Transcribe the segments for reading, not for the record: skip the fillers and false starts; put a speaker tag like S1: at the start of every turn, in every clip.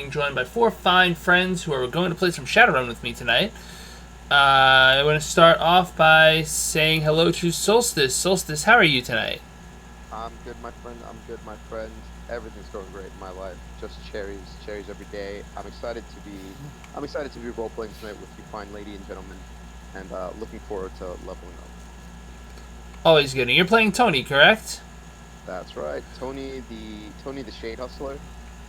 S1: being joined by 4 fine friends who are going to play some Shadowrun with me tonight. I want to start off by saying hello to Solstice. Solstice, how are you tonight?
S2: I'm good, my friend. I'm good, my friend. Everything's going great in my life. Just cherries every day. I'm excited to be role playing tonight with you, fine lady and gentlemen, and looking forward to leveling up.
S1: Always good. And you're playing Tony, correct?
S2: That's right, Tony the Shade Hustler.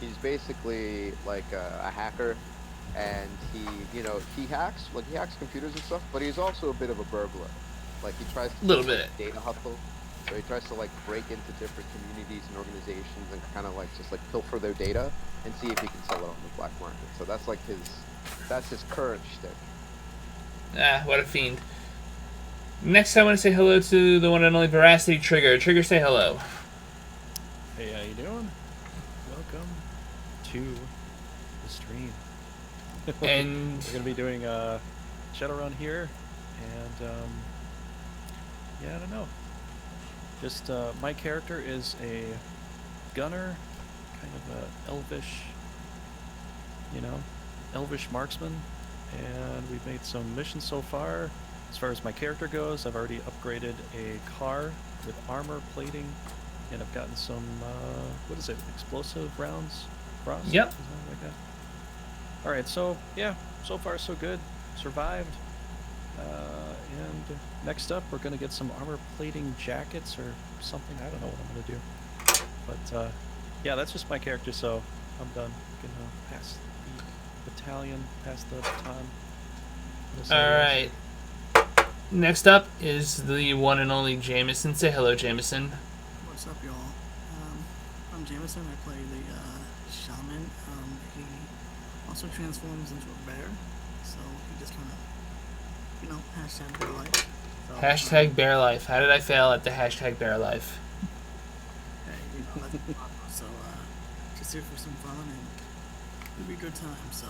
S2: He's basically like a hacker, and he hacks computers and stuff. But he's also a bit of a burglar. Like he tries to data hustle. So he tries to like break into different communities and organizations and kind of like just like pilfer their data and see if he can sell it on the black market. So that's his current shtick.
S1: Ah, what a fiend. Next, I want to say hello to the one and only Veracity Trigger. Trigger, say hello.
S3: Hey, how you doing? Welcome to the stream.
S1: And
S3: we're gonna be doing Shadowrun here, and yeah, I don't know. Just my character is a gunner, kind of a elvish marksman, and we've made some missions so far. As far as my character goes, I've already upgraded a car with armor plating, and I've gotten some explosive rounds across.
S1: Yep.
S3: Something like that. All right, so yeah, so far so good. Survived. And next up, we're going to get some armor plating jackets or something. I don't know what I'm going to do. But yeah, that's just my character, so I'm done. Going to pass the battalion, pass the baton.
S1: Alright. Next up is the one and only Jameson. Say hello, Jameson.
S4: What's up, y'all? I'm Jameson. I play the shaman. He also transforms into a bear, so he just kind of, hashtag bear life. So,
S1: Hashtag bear life. How did I fail at the hashtag bear life?
S4: Hey, that's fun. So, just here for some fun, and it'll be a good time, so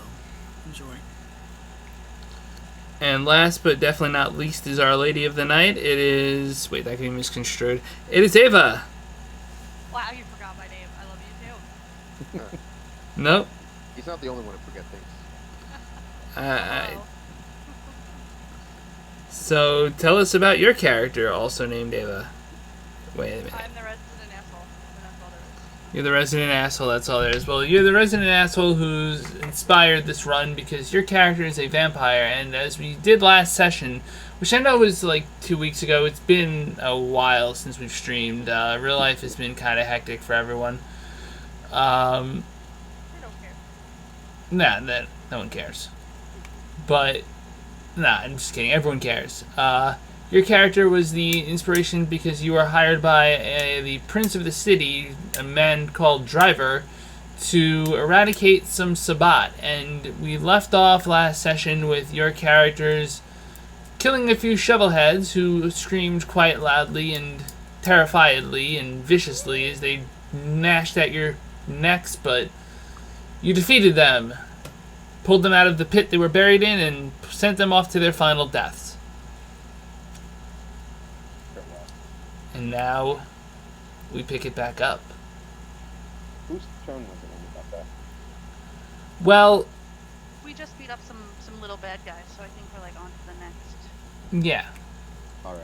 S4: enjoy.
S1: And last but definitely not least is our lady of the night. It is... Wait, that could be misconstrued. It is Ava.
S5: Wow, you forgot my name. I love you too.
S1: Nope.
S2: He's not the only one to forget things.
S1: So, tell us about your character, also named Ava. Wait a minute.
S5: I'm the resident asshole, and that's all there is.
S1: You're the resident asshole, that's all there is. Well, you're the resident asshole who's inspired this run because your character is a vampire, and as we did last session, which I know was like 2 weeks ago, it's been a while since we've streamed. Real life has been kind of hectic for everyone.
S5: I don't care.
S1: Nah, no one cares. But, nah, I'm just kidding. Everyone cares. Your character was the inspiration because you were hired by the prince of the city, a man called Driver, to eradicate some Sabbat. And we left off last session with your characters killing a few Shovelheads who screamed quite loudly and terrifiedly and viciously as they gnashed at your necks, but you defeated them, pulled them out of the pit they were buried in, and sent them off to their final deaths. And now we pick it back up.
S2: Whose turn was it when we got that?
S1: Well,
S5: We just beat up some little bad guys, so I think we're like on to the next.
S1: yeah.
S2: Alright.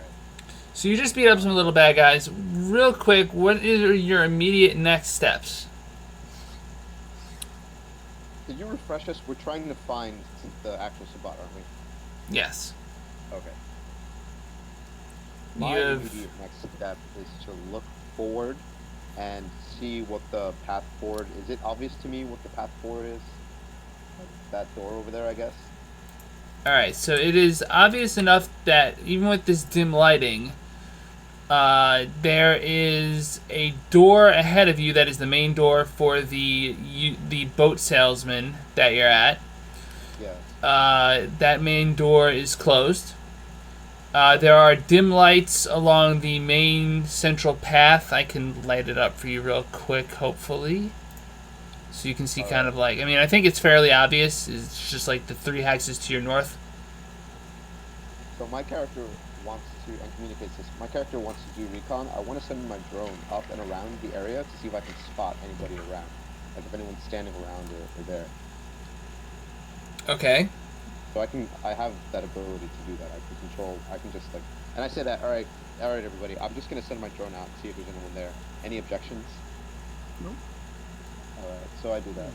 S1: So you just beat up some little bad guys. Real quick, what are your immediate next steps?
S2: Did you refresh us? We're trying to find the actual Sabbat, aren't we?
S1: Yes.
S2: Okay.
S1: You
S2: My
S1: have...
S2: immediate next step is to look forward and see what the path forward is. It obvious to me what the path forward is? That door over there, I guess.
S1: Alright, so it is obvious enough that even with this dim lighting, there is a door ahead of you that is the main door for the boat salesman that you're at.
S2: Yeah.
S1: That main door is closed. There are dim lights along the main central path. I can light it up for you real quick, hopefully. So you can see kind of like... I mean, I think it's fairly obvious. It's just like the 3 hexes to your north.
S2: So my character wants to, and communicates this, my character wants to do recon. I want to send my drone up and around the area to see if I can spot anybody around. like if anyone's standing around or there.
S1: Okay.
S2: So I have that ability to do that. I can just like, and I say that, all right, everybody, I'm just gonna send my drone out and see if there's anyone there. Any objections?
S4: Nope.
S2: All right, so I do that.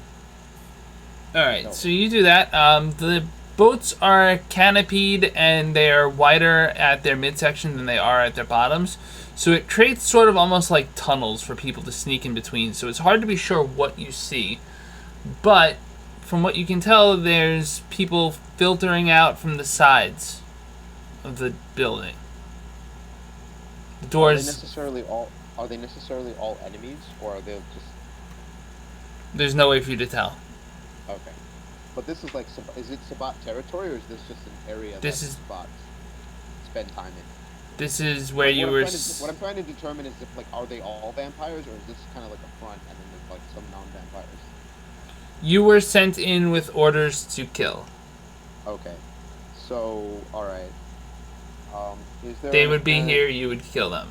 S1: All right,
S2: No.
S1: so you do that. The boats are canopied and they are wider at their midsection than they are at their bottoms. So it creates sort of almost like tunnels for people to sneak in between. So it's hard to be sure what you see. But from what you can tell, there's people filtering out from the sides of the building. The doors.
S2: Are they necessarily all enemies, or are they just?
S1: There's no way for you to tell.
S2: Okay. But this is like, is it Sabbat territory, or is this just an area that Sabbat spend time in?
S1: This is where you were.
S2: What I'm trying to determine is if, like, are they all vampires, or is this kind of like a front, and then there's like some non-vampires?
S1: You were sent in with orders to kill.
S2: Okay. So, all right. Is there?
S1: They would be here. You would kill them.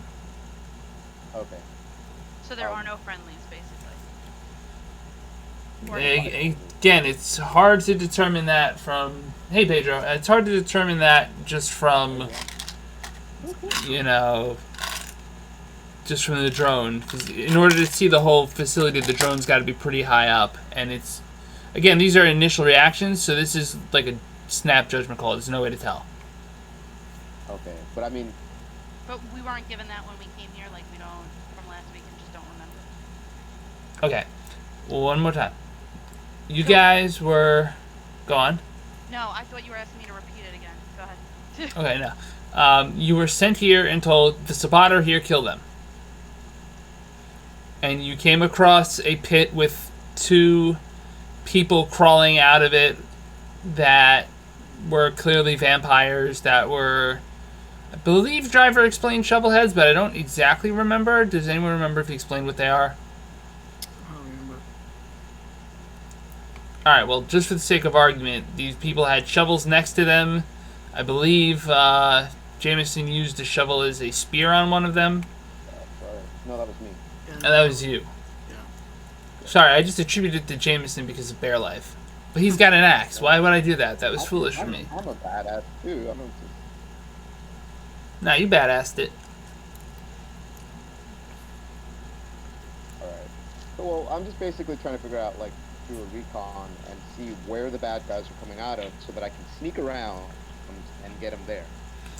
S2: Okay.
S5: So there are no friendlies, basically.
S1: Again, it's hard to determine that from. Hey, Pedro. It's hard to determine that just from. Just from the drone. Because in order to see the whole facility, the drone's got to be pretty high up. And it's... Again, these are initial reactions, so this is like a snap judgment call. There's no way to tell.
S2: Okay, but I mean...
S5: But we weren't given that when we came here, like we don't, from last week, and just don't remember.
S1: Okay. Well, one more time. You guys were... Go on.
S5: No, I thought you were asking me to repeat it again. Go ahead.
S1: Okay, no. You were sent here and told, the Sabbat are here, kill them. And you came across a pit with 2 people crawling out of it that were clearly vampires that were... I believe Driver explained shovelheads, but I don't exactly remember. Does anyone remember if he explained what they are?
S4: I don't remember.
S1: Alright, well, just for the sake of argument, these people had shovels next to them. I believe Jameson used a shovel as a spear on one of them.
S2: Sorry. No, that was me.
S4: Yeah,
S1: And that was you.
S4: Yeah.
S1: Sorry, I just attributed it to Jameson because of Bear Life. But he's got an axe. Why would I do that? That was foolish for me.
S2: I'm a badass, too. I'm a...
S1: Nah, you badassed it.
S2: Alright. So, well, I'm just basically trying to figure out, like, do a recon and see where the bad guys are coming out of so that I can sneak around and get them there.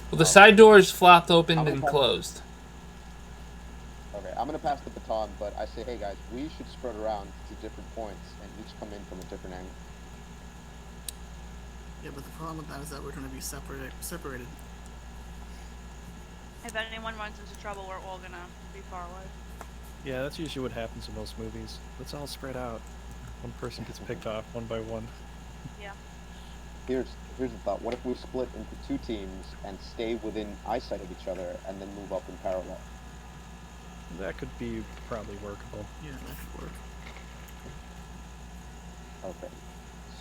S1: Well, the side doors flopped open and closed.
S2: Okay, I'm going to pass the baton, but I say, hey, guys, we should spread around to different points and each come in from a different angle.
S4: Yeah, but the problem with that is that we're going to be separated.
S5: If anyone runs into trouble, we're all gonna be far away.
S3: Yeah, that's usually what happens in most movies. Let's all spread out. One person gets picked off one by one.
S5: Yeah.
S2: Here's the thought. What if we split into 2 teams and stay within eyesight of each other and then move up in parallel?
S3: That could be probably workable.
S4: Yeah, that could work.
S2: Okay.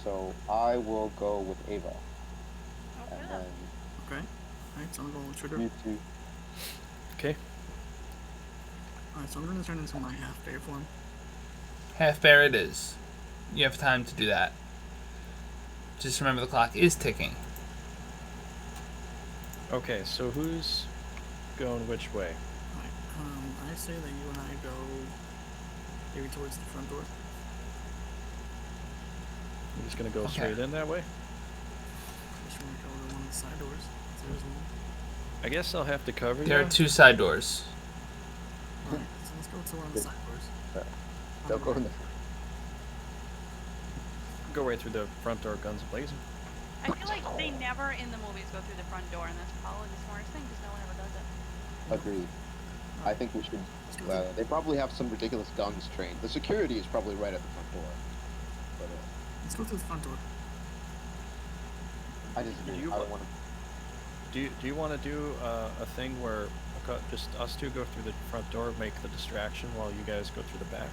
S2: So I will go with Ava.
S5: Okay.
S2: And then
S4: Okay. Alright, so I'm going with Trigger.
S2: you 2.
S3: Okay.
S4: Alright, so I'm going to turn into my half-bear form.
S1: Half bear it is. You have time to do that. Just remember the clock is ticking.
S3: Okay, so who's going which way?
S4: Alright, I say that you and I go maybe towards the front door.
S3: I'm just gonna go
S1: Okay.
S3: straight in that way?
S4: Just want to go to one of the side doors. So there's one.
S3: I guess I'll have to cover
S1: There
S3: you.
S1: are 2 side doors.
S4: Alright, so let's go to one of the side doors.
S2: Don't go in the...
S3: Go right through the front door, guns blazing.
S5: I feel like they never in the movies go through the front door, and that's probably the smartest thing because no one ever does it.
S2: Agreed. I think we should... they probably have some ridiculous guns trained. The security is probably right at the front door. But
S4: Let's go through the front door.
S2: I disagree.
S3: Do you
S2: I don't want to...
S3: Do you want to do a thing where just us 2 go through the front door, make the distraction while you guys go through the back?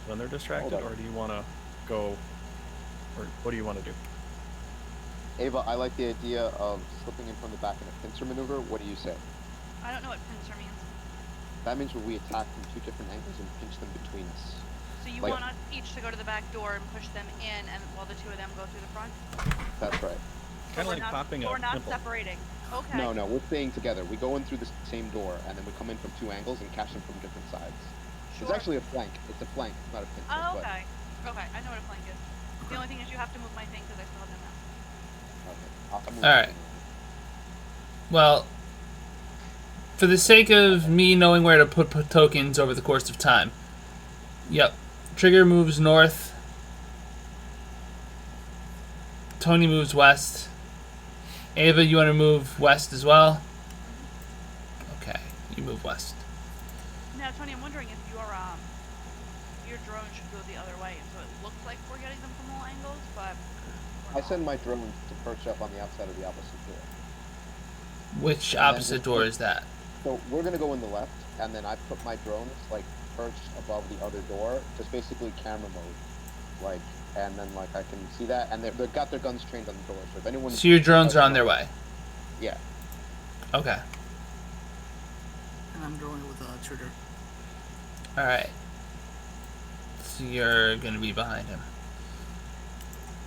S3: When they're distracted,
S2: Hold on.
S3: or do you want to go... Or what do you want to do?
S2: Ava, I like the idea of slipping in from the back in a pincer maneuver. What do you say?
S5: I don't know what pincer means.
S2: That means when we attack from 2 different angles and pinch them between us.
S5: So you
S2: Like-
S5: want us each to go to the back door and push them in, and while the two of them go through the front?
S2: That's right.
S3: Kind of
S5: We're
S3: like
S5: not-
S3: popping
S5: We're
S3: a
S5: not
S3: pimple.
S5: separating. Okay.
S2: No, we're staying together. We go in through the same door, and then we come in from 2 angles and catch them from different sides.
S5: Sure.
S2: It's actually a flank. It's a flank. It's not a pincer.
S5: Oh,
S2: but-
S5: okay. Okay, I know what a flank is. The only thing is you have to move my thing because I still have no mouse.
S2: Okay. I'll move
S1: All right.
S2: it.
S1: Well, for the sake of me knowing where to put tokens over the course of time. Yep. Trigger moves north. Tony moves west. Ava, you want to move west as well? Okay, you move west.
S5: Now, Tony, I'm wondering if your drone should go the other way, and so it looks like we're getting them from all angles, but we're
S2: I
S5: not.
S2: send my drone to perch up on the outside of the opposite door.
S1: Which
S2: then
S1: opposite
S2: just
S1: door
S2: put-
S1: is that?
S2: So we're gonna go in the left, and then I put my drones like perched above the other door, just basically camera mode, like, and then like I can see that, and they've got their guns trained on the door. So if anyone,
S1: So your drones are on their way.
S2: yeah,
S1: Okay.
S4: And I'm drawing with a trigger.
S1: All right. So you're gonna be behind him.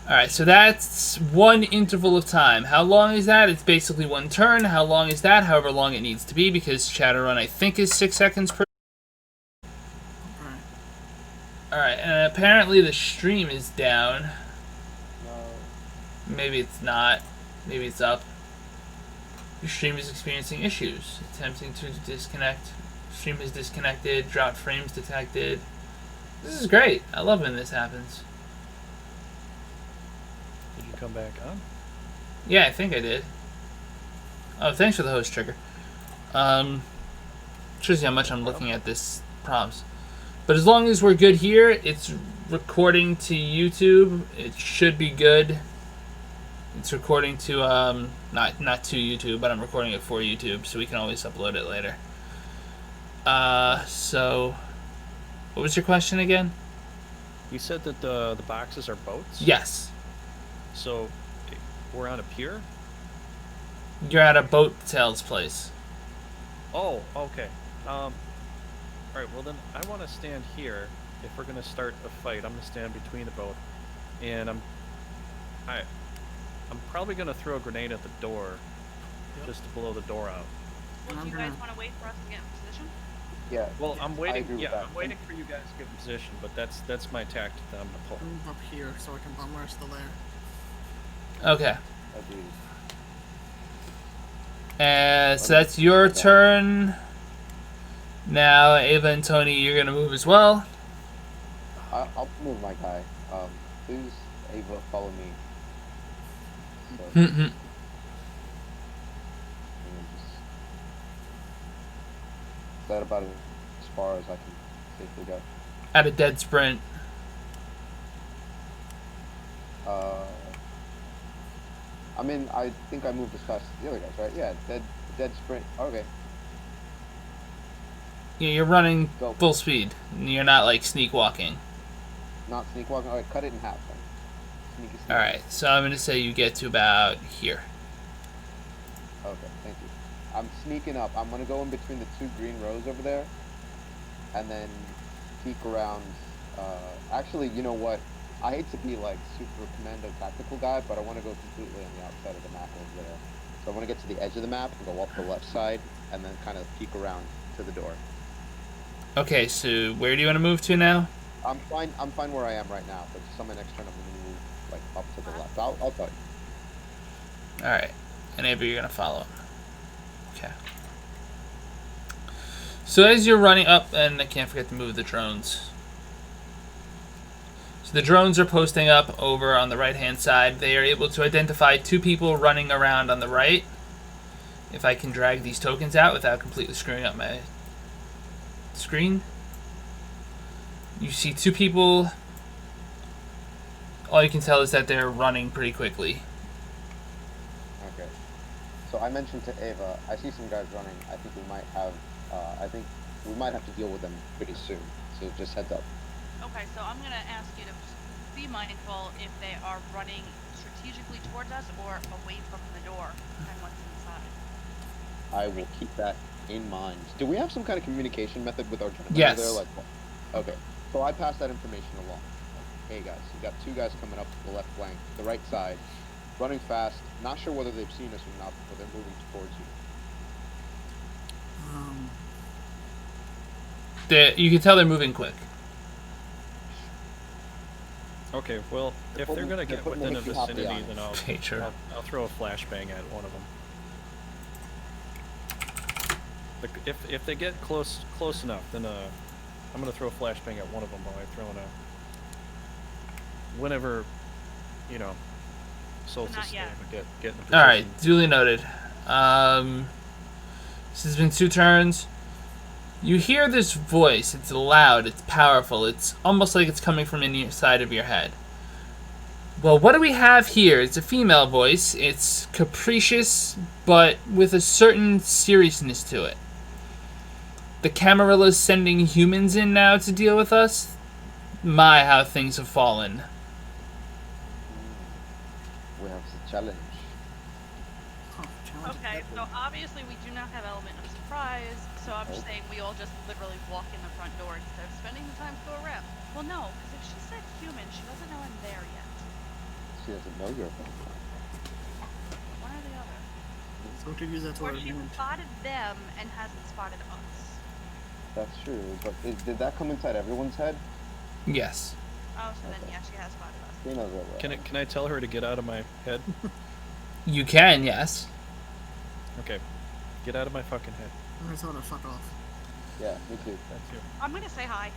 S1: All right. So that's one interval of time. How long is that? It's basically one turn. How long is that? However long it needs to be, because Shadowrun I think is 6 seconds per.
S4: Alright.
S1: All right. And apparently the stream is down.
S2: no,
S1: Maybe it's not. Maybe it's up. Your stream is experiencing issues. Attempting to disconnect. Stream is disconnected. Drop frames detected. This is great. I love when this happens.
S3: Did you come back on?
S1: Yeah, I think I did. Oh, thanks for the host trigger. Shows you how much I'm looking at this prompts. But as long as we're good here, it's recording to YouTube. It should be good. It's recording to not to YouTube, but I'm recording it for YouTube, so we can always upload it later. So what was your question again?
S3: You said that the boxes are boats?
S1: Yes.
S3: So we're on a pier?
S1: You're at a boat sales place.
S3: Oh, okay. Alright, well then I want to stand here. If we're going to start a fight, I'm going to stand between the boat. And I'm probably going to throw a grenade at the door. Just to blow the door out.
S5: Well, do you
S4: I'm
S5: guys
S4: gonna-
S5: want to wait for us to get in position?
S2: yeah.
S3: Well, I'm
S2: I
S3: waiting.
S2: agree with
S3: Yeah,
S2: that.
S3: I'm waiting for you guys to get in position, but that's my tactic that I'm gonna pull.
S4: Move up here so I can bomb rush the lair.
S1: Okay.
S2: Agreed.
S1: So that's your turn. Now, Ava and Tony, you're gonna move as well.
S2: I'll move my guy. Please, Ava, follow me. So,
S1: Mm-hmm.
S2: and just, is that about as far as I can safely go?
S1: At a dead sprint.
S2: I mean, I think I moved as fast as the other guys, right? Yeah, dead sprint. Okay.
S1: Yeah, you're running
S2: Go.
S1: full speed. You're not like sneak walking.
S2: Not sneak walking. Alright, cut it in half then. Sneaky sneak.
S1: All right. So I'm gonna say you get to about here.
S2: Okay, thank you. I'm sneaking up. I'm gonna go in between the 2 green rows over there, and then peek around. Actually, you know what? I hate to be like super commando tactical guy, but I want to go completely on the outside of the map over there. So I want to get to the edge of the map and go up the left side, and then kind of peek around to the door.
S1: Okay. So where do you want to move to now?
S2: I'm fine. I'm fine where I am right now, but just on my next turn, I'm gonna move like up to the left. I'll tell you.
S1: All right. And Ava, you're gonna follow him. Okay. So as you're running up, and I can't forget to move the drones. So the drones are posting up over on the right-hand side. They are able to identify 2 people running around on the right. If I can drag these tokens out without completely screwing up my screen. You see 2 people. All you can tell is that they're running pretty quickly.
S2: Okay. So I mentioned to Ava, I see some guys running. I think we might have. I think we might have to deal with them pretty soon. So just heads up.
S5: Okay, so I'm gonna ask you to just be mindful if they are running strategically towards us or away from the door and what's inside.
S2: I will keep that in mind. Do we have some kind of communication method with our gentleman
S1: Yes.
S2: over there? Like, okay. So I pass that information along. Hey guys, you got 2 guys coming up the left flank, the right side, running fast. Not sure whether they've seen us or not, but they're moving towards you.
S1: You can tell they're moving quick.
S3: Okay, well, if they're gonna get
S2: putting
S3: within a
S2: the Hippy Hoppy
S3: vicinity,
S2: on
S3: then
S2: it.
S1: Okay, sure.
S3: I'll throw a flashbang at one of them. If they get close enough, then I'm gonna throw a flashbang at one of them while I throw in a whenever, you know, solstice
S5: not yet.
S3: get in the position.
S1: All right, duly noted. This has been 2 turns. You hear this voice. It's loud. It's powerful. It's almost like it's coming from inside of your head. Well, what do we have here? It's a female voice. It's capricious, but with a certain seriousness to it. The Camarilla's sending humans in now to deal with us? My, how things have fallen.
S2: We have the challenge.
S4: Oh, challenge
S5: Okay,
S4: accepted.
S5: so obviously we do not have element of surprise, so I'm just saying we all just literally walk in the front door instead of spending the time to go around. Well, no, because if she said human, she doesn't know I'm there yet.
S2: She doesn't know you're a
S5: One or the other.
S4: So we could use that to
S5: Or
S4: our
S5: she
S4: advantage.
S5: spotted them and hasn't spotted us.
S2: That's true, but did that come inside everyone's head?
S1: Yes.
S5: Oh, so then
S2: Okay.
S5: yeah, she has spotted us.
S2: She knows that.
S3: Can I tell her to get out of my head?
S1: You can, yes.
S3: Okay, get out of my fucking head.
S4: I'm gonna tell her to fuck off.
S2: Yeah, me too.
S3: Thank you.
S5: I'm gonna say hi.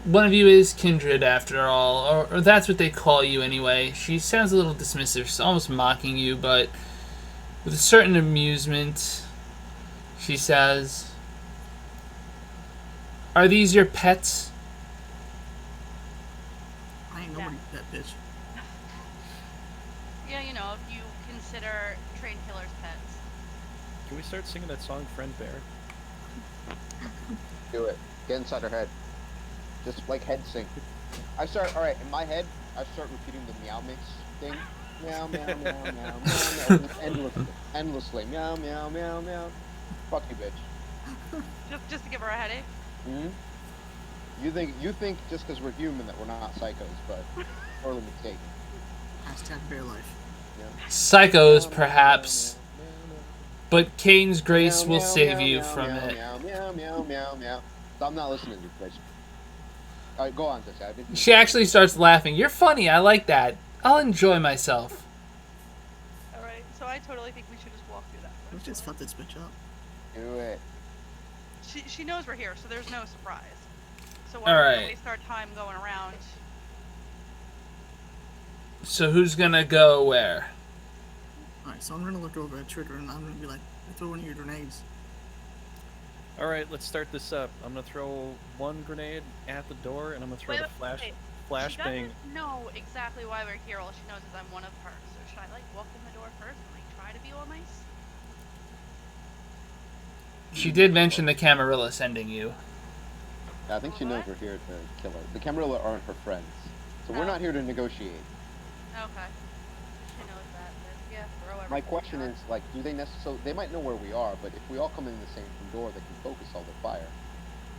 S1: One of you is kindred after all, or that's what they call you anyway. She sounds a little dismissive, she's almost mocking you, but with a certain amusement, she says, "Are these your pets?"
S4: I ain't nobody that bitch.
S5: Yeah, you know, if you consider trained killers pets.
S3: Can we start singing that song, Friend Bear?
S2: Do it. Get inside her head. Just like head sync. Alright, in my head, I start repeating the meow mix thing. Meow, meow, meow, meow, meow, meow. Endlessly. Meow, meow, meow, meow. Fuck you, bitch.
S5: Just to give her a headache.
S2: Hmm? You think just because we're human that we're not psychos, but totally mistaken.
S4: Hashtag bear life.
S1: Psychos, perhaps, but Kane's grace
S2: Meow,
S1: will
S2: meow,
S1: save
S2: meow,
S1: you
S2: meow,
S1: from
S2: meow,
S1: it.
S2: Meow, meow, meow, meow, meow. I'm not listening to you, bitch. Alright, go on, Jesse. I didn't
S1: She actually starts laughing. You're funny, I like that. I'll enjoy myself.
S5: Alright, so I totally think we should just walk through that.
S4: Let's just fuck this bitch up.
S2: do it.
S5: She knows we're here, so there's no surprise. So why
S1: All
S5: don't
S1: right.
S5: we waste our time going around?
S1: So who's gonna go where?
S4: Alright, so I'm gonna look over at Trigger and I'm gonna be like, throw one of your grenades.
S3: Alright, let's start this up. I'm gonna throw one grenade at the door, and I'm gonna throw
S5: Wait,
S3: the
S5: wait. She
S3: flashbang.
S5: doesn't know exactly why we're here. All she knows is I'm one of her. So should I like walk in the door first and like try to be all nice?
S1: She did mention the Camarilla sending you.
S2: I think she knows we're here to kill her. The Camarilla aren't her friends. So we're
S5: Oh.
S2: not here to negotiate.
S5: Okay. She knows that. Then, yeah, throw everything.
S2: My question is, like, do they necessarily... They might know where we are, but if we all come in the same door, they can focus all their fire.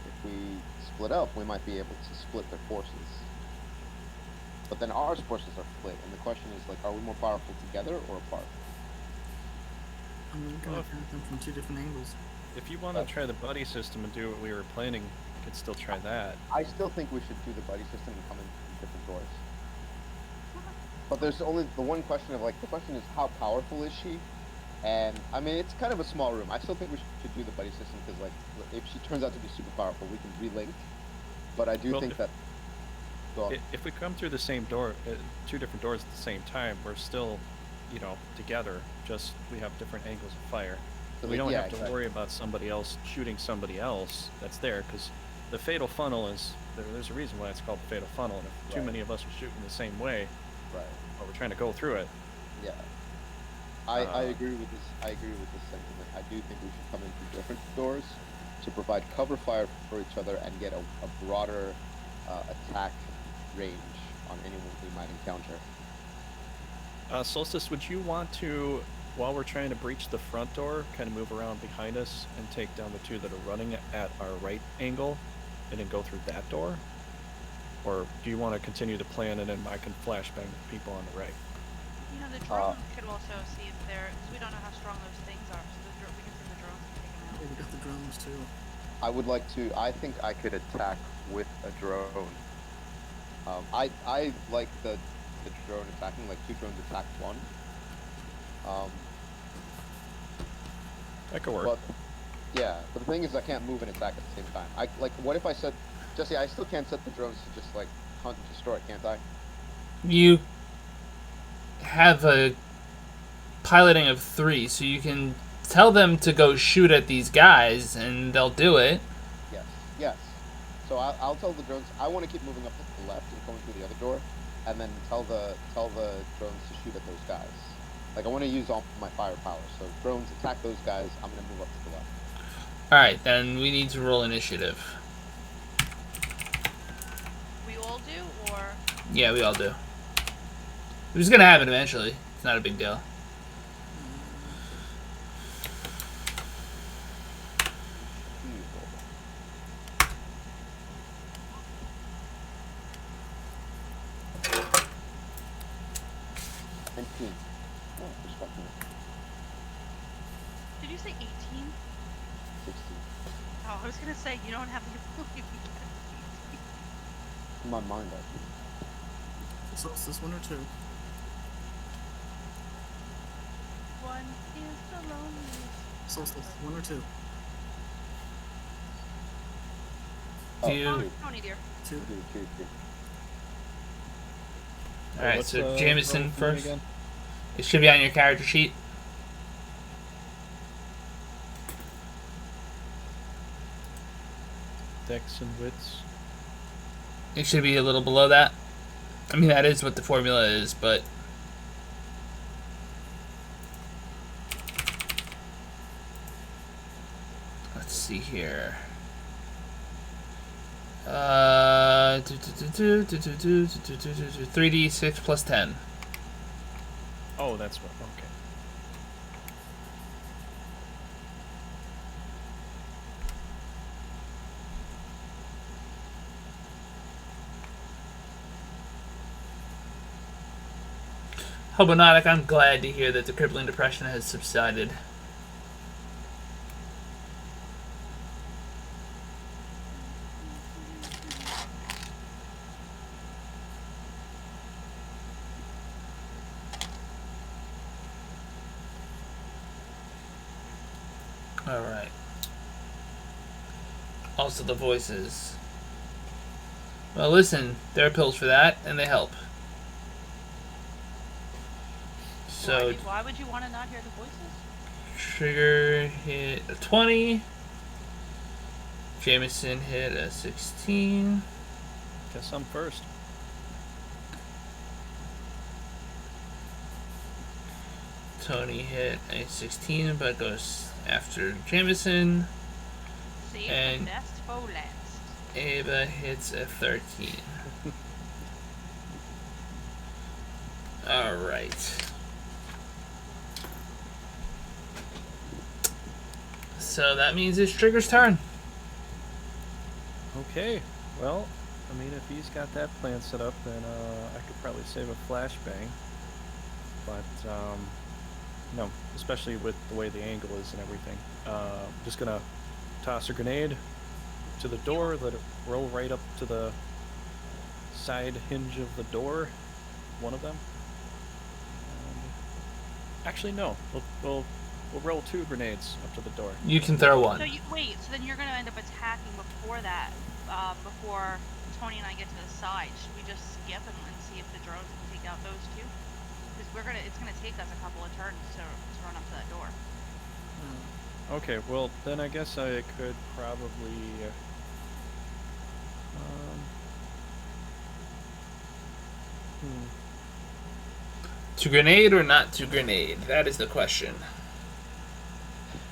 S2: If we split up, we might be able to split their forces. But then our forces are split, and the question is, like, are we more powerful together or apart?
S4: I'm gonna attack them from two different angles.
S3: If you want to try the buddy system and do what we were planning, you could still try that.
S2: I still think we should do the buddy system and come in from different doors. But there's only the one question of, like, the question is how powerful is she? And, I mean, it's kind of a small room. I still think we should do the buddy system because, like, if she turns out to be super powerful, we can relink. But I do
S3: Well,
S2: think that... Well,
S3: If we come through the same door, two different doors at the same time, we're still, you know, together. Just we have different angles of fire.
S2: so
S3: We don't
S2: yeah,
S3: have to
S2: exactly.
S3: worry about somebody else shooting somebody else that's there, because the fatal funnel is there's a reason why it's called the fatal funnel. And if too
S2: Right.
S3: many of us are shooting the same way,
S2: Right.
S3: or we're trying to go through it,
S2: Yeah. I agree with this. I agree with this sentiment. I do think we should come in through different doors to provide cover fire for each other and get a broader attack range on anyone we might encounter.
S3: Solstice, would you want to while we're trying to breach the front door, kind of move around behind us and take down the two that are running at our right angle, and then go through that door? Or do you want to continue the plan and then I can flashbang the people on the right?
S5: You know, the drone could also see if they're, because we don't know how strong those things are, so we can send the drones and take them out.
S4: Yeah, we got the drones too.
S2: I would like to. I think I could attack with a drone. I like the drone attacking, like 2 drones attack 1.
S3: That could work.
S2: But yeah, but the thing is, I can't move and attack at the same time. What if I said, Jesse? I still can't set the drones to just like hunt and destroy, can't I?
S1: You have a piloting of 3, so you can tell them to go shoot at these guys, and they'll do it.
S2: Yes, yes. So I'll tell the drones. I want to keep moving up to the left and going through the other door, and then tell the drones to shoot at those guys. Like, I want to use all my firepower. So drones attack those guys. I'm gonna move up to the left.
S1: All right, then we need to roll initiative.
S5: We all do, or
S1: Yeah, we all do. It was gonna happen eventually. It's not a big deal.
S5: did you say 18?
S2: 16.
S5: Oh, I was gonna say you don't have the ability to get
S2: In my mind, actually.
S4: So it's this 1 or 2?
S5: 1 is the loneliest.
S4: So it's this 1 or 2?
S1: Do you-
S5: Oh, Tony, dear.
S4: 2.
S2: Two.
S1: All right,
S3: What's,
S1: so Jameson
S3: roll for me
S1: first.
S3: again?
S1: It should be on your character sheet.
S3: Dex and wits.
S1: It should be a little below that. I mean, that is what the formula is, but let's see here. 3d6 plus 10.
S3: Oh, that's what. Okay.
S1: Hobonotic, I'm glad to hear that the crippling depression has subsided. Alright. Also the voices. Well, listen, there are pills for that, and they help. So,
S5: Why would you want to not hear the voices?
S1: Trigger hit a 20. Jameson hit a 16.
S3: Guess I'm first.
S1: Tony hit a 16, but goes after Jameson.
S5: Save
S1: And-
S5: the best for last.
S1: Ava hits a 13. Alright. So that means it's Trigger's turn.
S3: Okay. Well, I mean, if he's got that plan set up, then I could probably save a flashbang. But no, especially with the way the angle is and everything. Just gonna toss a grenade to the door, let it roll right up to the side hinge of the door, one of them. Actually, no. We'll roll 2 grenades up to the door.
S1: You can throw one.
S5: So so then you're gonna end up attacking before that, before Tony and I get to the side. Should we just skip and see if the drones can take out those 2? Because it's gonna take us a couple of turns to run up to that door.
S3: Okay, well, then I guess I could probably...
S1: To grenade or not to grenade? That is the question.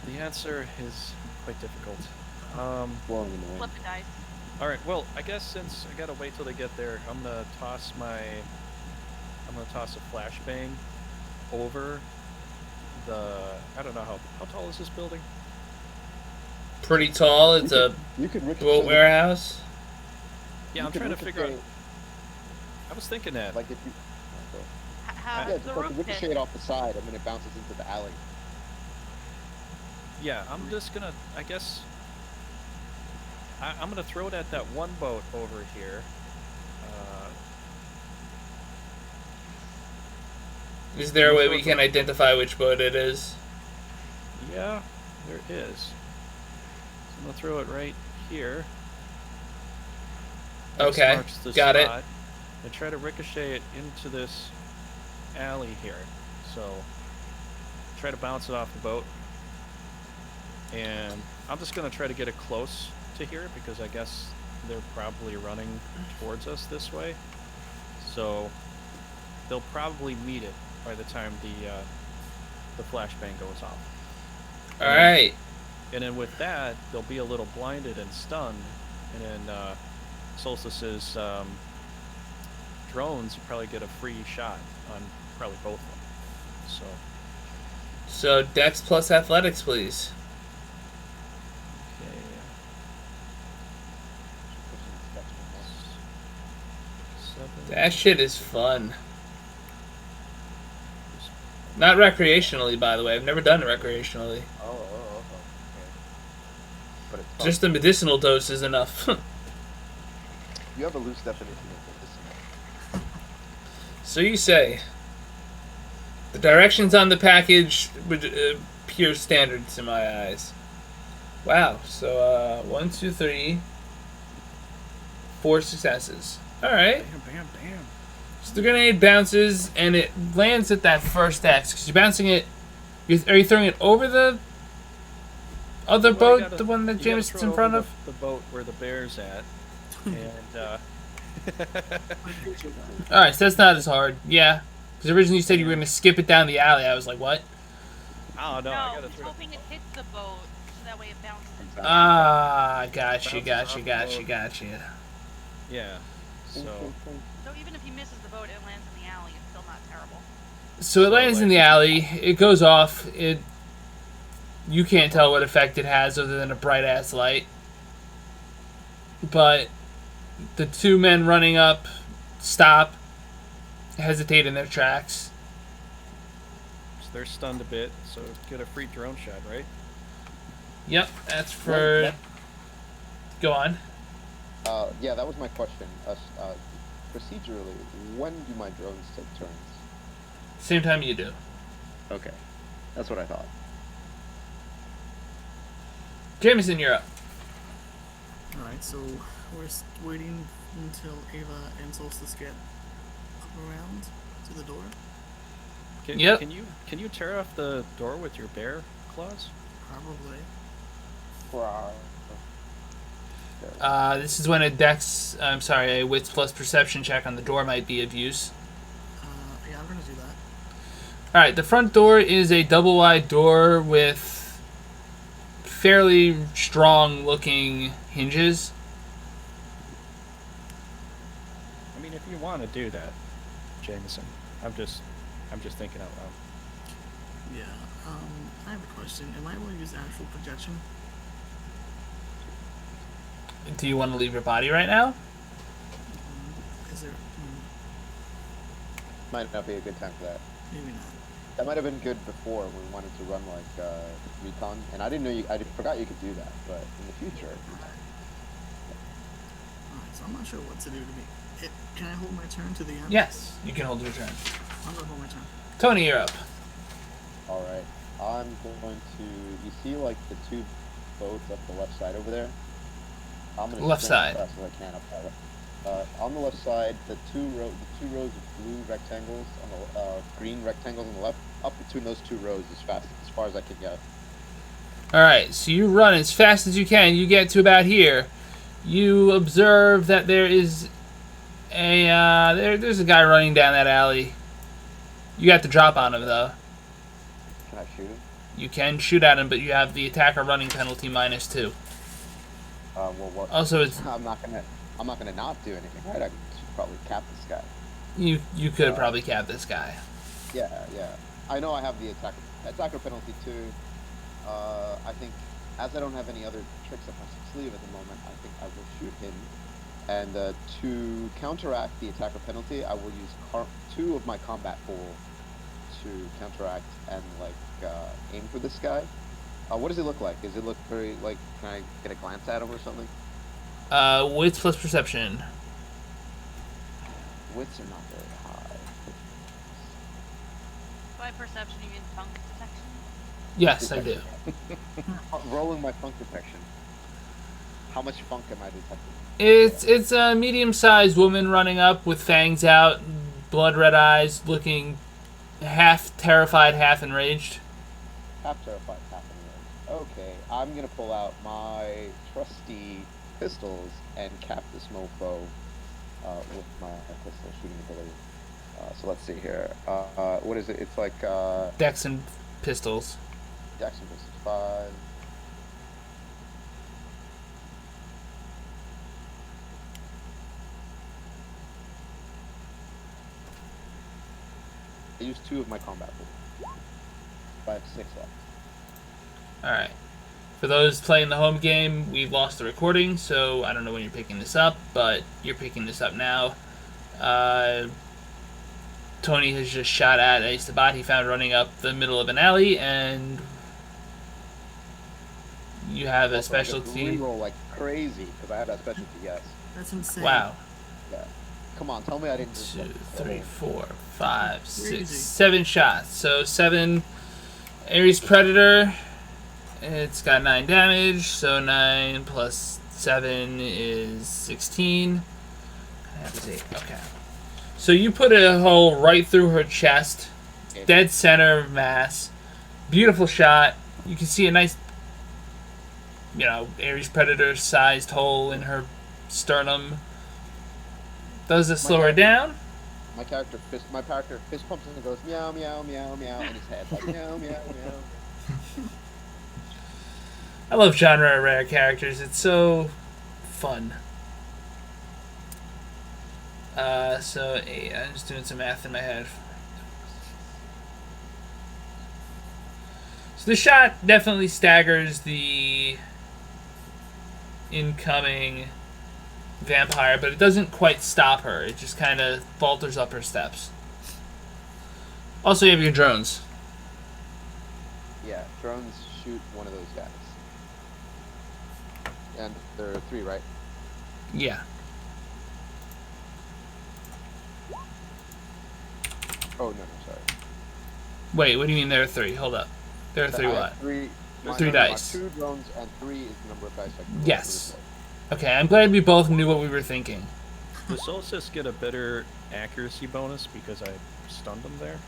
S3: The answer is quite difficult.
S5: Flip the dice.
S3: Alright, well, I guess since I gotta wait till they get there, I'm gonna toss a flashbang over the... I don't know how tall is this building?
S1: Pretty tall. It's a
S2: You could ricochet
S1: boat warehouse.
S3: Yeah,
S2: you
S3: I'm
S2: could
S3: trying to figure out...
S2: ricochet,
S3: I was thinking that.
S2: like if you.
S5: How's
S2: Yeah,
S5: the
S2: just like
S5: roof
S2: ricochet
S5: pitch?
S2: it off the side, and then it bounces into the alley.
S3: Yeah, I'm just gonna... I guess... I'm gonna throw it at that one boat over here.
S1: Is there a way we can identify which boat it is?
S3: Yeah, there is. So I'm gonna throw it right here. X
S1: Okay,
S3: marks the
S1: got it.
S3: spot, and try to ricochet it into this alley here. So try to bounce it off the boat. And I'm just gonna try to get it close to here because I guess they're probably running towards us this way. So they'll probably meet it by the time the flashbang goes off.
S1: All right.
S3: And then with that, they'll be a little blinded and stunned. And then Solstice's drones will probably get a free shot on probably both of them.
S1: So Dex plus Athletics, please.
S3: Okay.
S1: That shit is fun. Not recreationally, by the way. I've never done it recreationally.
S2: Okay. But it's
S1: Just the medicinal dose is enough.
S2: you have a loose definition of medicinal.
S1: So you say. The directions on the package would pure standards in my eyes. Wow. So 1, 2, 3, 4 successes. All right.
S3: Bam, bam, bam.
S1: So the grenade bounces and it lands at that first X. Because you're bouncing it. Are you throwing it over the other
S3: Well, you
S1: boat,
S3: gotta-
S1: the one that
S3: you gotta
S1: Jameson's
S3: throw
S1: in front
S3: over
S1: of?
S3: the boat where the bear's at. And
S1: All right, so that's not as hard. Yeah, because originally you said you were gonna skip it down the alley. I was like, what?
S3: oh no, I
S5: No,
S3: gotta
S5: he's
S3: throw.
S5: hoping it hits the boat so that way it bounces into the
S1: Ah, gotcha.
S3: Yeah. So
S5: So even if he misses the boat, it lands in the alley. It's still not terrible.
S1: So it lands in the alley. It goes off. You can't tell what effect it has other than a bright ass light. But the two men running up stop, hesitate in their tracks.
S3: So they're stunned a bit, so get a free drone shot, right?
S1: Yep, that's for. Go on.
S2: Yeah, that was my question. Procedurally, when do my drones take turns?
S1: Same time you do.
S2: Okay, that's what I thought.
S1: Jameson, you're up.
S4: Alright, so we're waiting until Ava and Solstice get up around to the door.
S1: Yep.
S3: Can you tear off the door with your bear claws?
S4: Probably.
S1: This is when a wits plus perception check on the door might be of use.
S4: Yeah, I'm gonna do that.
S1: Alright, the front door is a double wide door with fairly strong looking hinges.
S3: I mean, if you want to do that, Jameson, I'm just thinking out loud.
S4: Yeah. I have a question. Am I able to use actual projection?
S1: Do you want to leave your body right now?
S4: Is there?
S2: Might not be a good time for that.
S4: Maybe not.
S2: That might have been good before when we wanted to run like recon, and I didn't know I forgot you could do that. But in the future,
S4: Alright, so I'm not sure what to do to me. Can I hold my turn to the end?
S1: Yes, you can hold your turn.
S4: I'm gonna hold my turn.
S1: Tony, you're up.
S2: all right. I'm going to. You see like the two boats up the left side over there? I'm gonna
S1: Left
S2: sprint
S1: side.
S2: as fast as I can up that. On the left side, the two rows of blue rectangles on the green rectangles on the left. Up between those two rows as far as I can go.
S1: Alright, so you run as fast as you can. You get to about here. You observe that there is there's a guy running down that alley. You got the drop on him, though.
S2: Can I shoot him?
S1: You can shoot at him, but you have the attacker running penalty -2.
S2: Well, what?
S1: Also, it's
S2: I'm not gonna not do anything, right? I should probably cap this guy.
S1: you could probably cap this guy.
S2: Yeah. I know I have the attack attacker penalty 2. I think, as I don't have any other tricks up my sleeve at the moment, I think I will shoot him. And to counteract the attacker penalty, I will use 2 of my combat pool to counteract and aim for this guy. What does he look like? Does it look very Can I get a glance at him or something?
S1: Wits plus perception.
S2: Wits are not very high.
S5: By perception, you mean funk detection?
S1: Yes, I do.
S2: Rolling my funk detection. How much funk am I detecting?
S1: It's a medium-sized woman running up with fangs out, blood red eyes, looking half terrified, half enraged.
S2: Half terrified, half enraged. Okay, I'm gonna pull out my trusty pistols and cap this mofo with my pistol shooting ability. So let's see here. What is it? It's like
S1: Dex and pistols.
S2: Dex and pistols 5. I used 2 of my combat pool. I have 6 left.
S1: Alright. For those playing the home game, we've lost the recording, so I don't know when you're picking this up, but you're picking this up now. Tony has just shot at a Sabbat he found running up the middle of an alley, and you have a specialty.
S2: Reroll like crazy because I have that specialty. Yes.
S4: That's insane.
S1: Wow.
S2: Yeah. Come on, tell me I didn't.
S1: 2, 3, 4, 5, 6,
S4: Crazy.
S1: 7 shots. So 7 Ares Predator. It's got 9 damage, so 9 plus 7 is 16. That was 8. Okay. So you put a hole right through her chest, dead center of mass. Beautiful shot. You can see a nice, Ares Predator-sized hole in her sternum. Does it slow her down?
S2: My character fist pumps and goes meow meow meow meow in his head like meow meow meow.
S1: I love genre rare characters. It's so fun. So 8. I'm just doing some math in my head. So the shot definitely staggers the incoming vampire, but it doesn't quite stop her. It just kind of falters up her steps. Also, you have your drones.
S2: Yeah, drones shoot one of those guys. And there are 3, right?
S1: Yeah.
S2: Oh no, sorry.
S1: Wait, what do you mean there are 3? Hold up. There are 3
S2: I have
S1: what?
S2: 3.
S1: There's 3 dice.
S2: 2 drones and 3 is the number of dice I can roll
S1: Yes.
S2: for this
S1: Okay, I'm glad we both knew what we were thinking.
S3: Does Solstice get a better accuracy bonus because I stunned him there?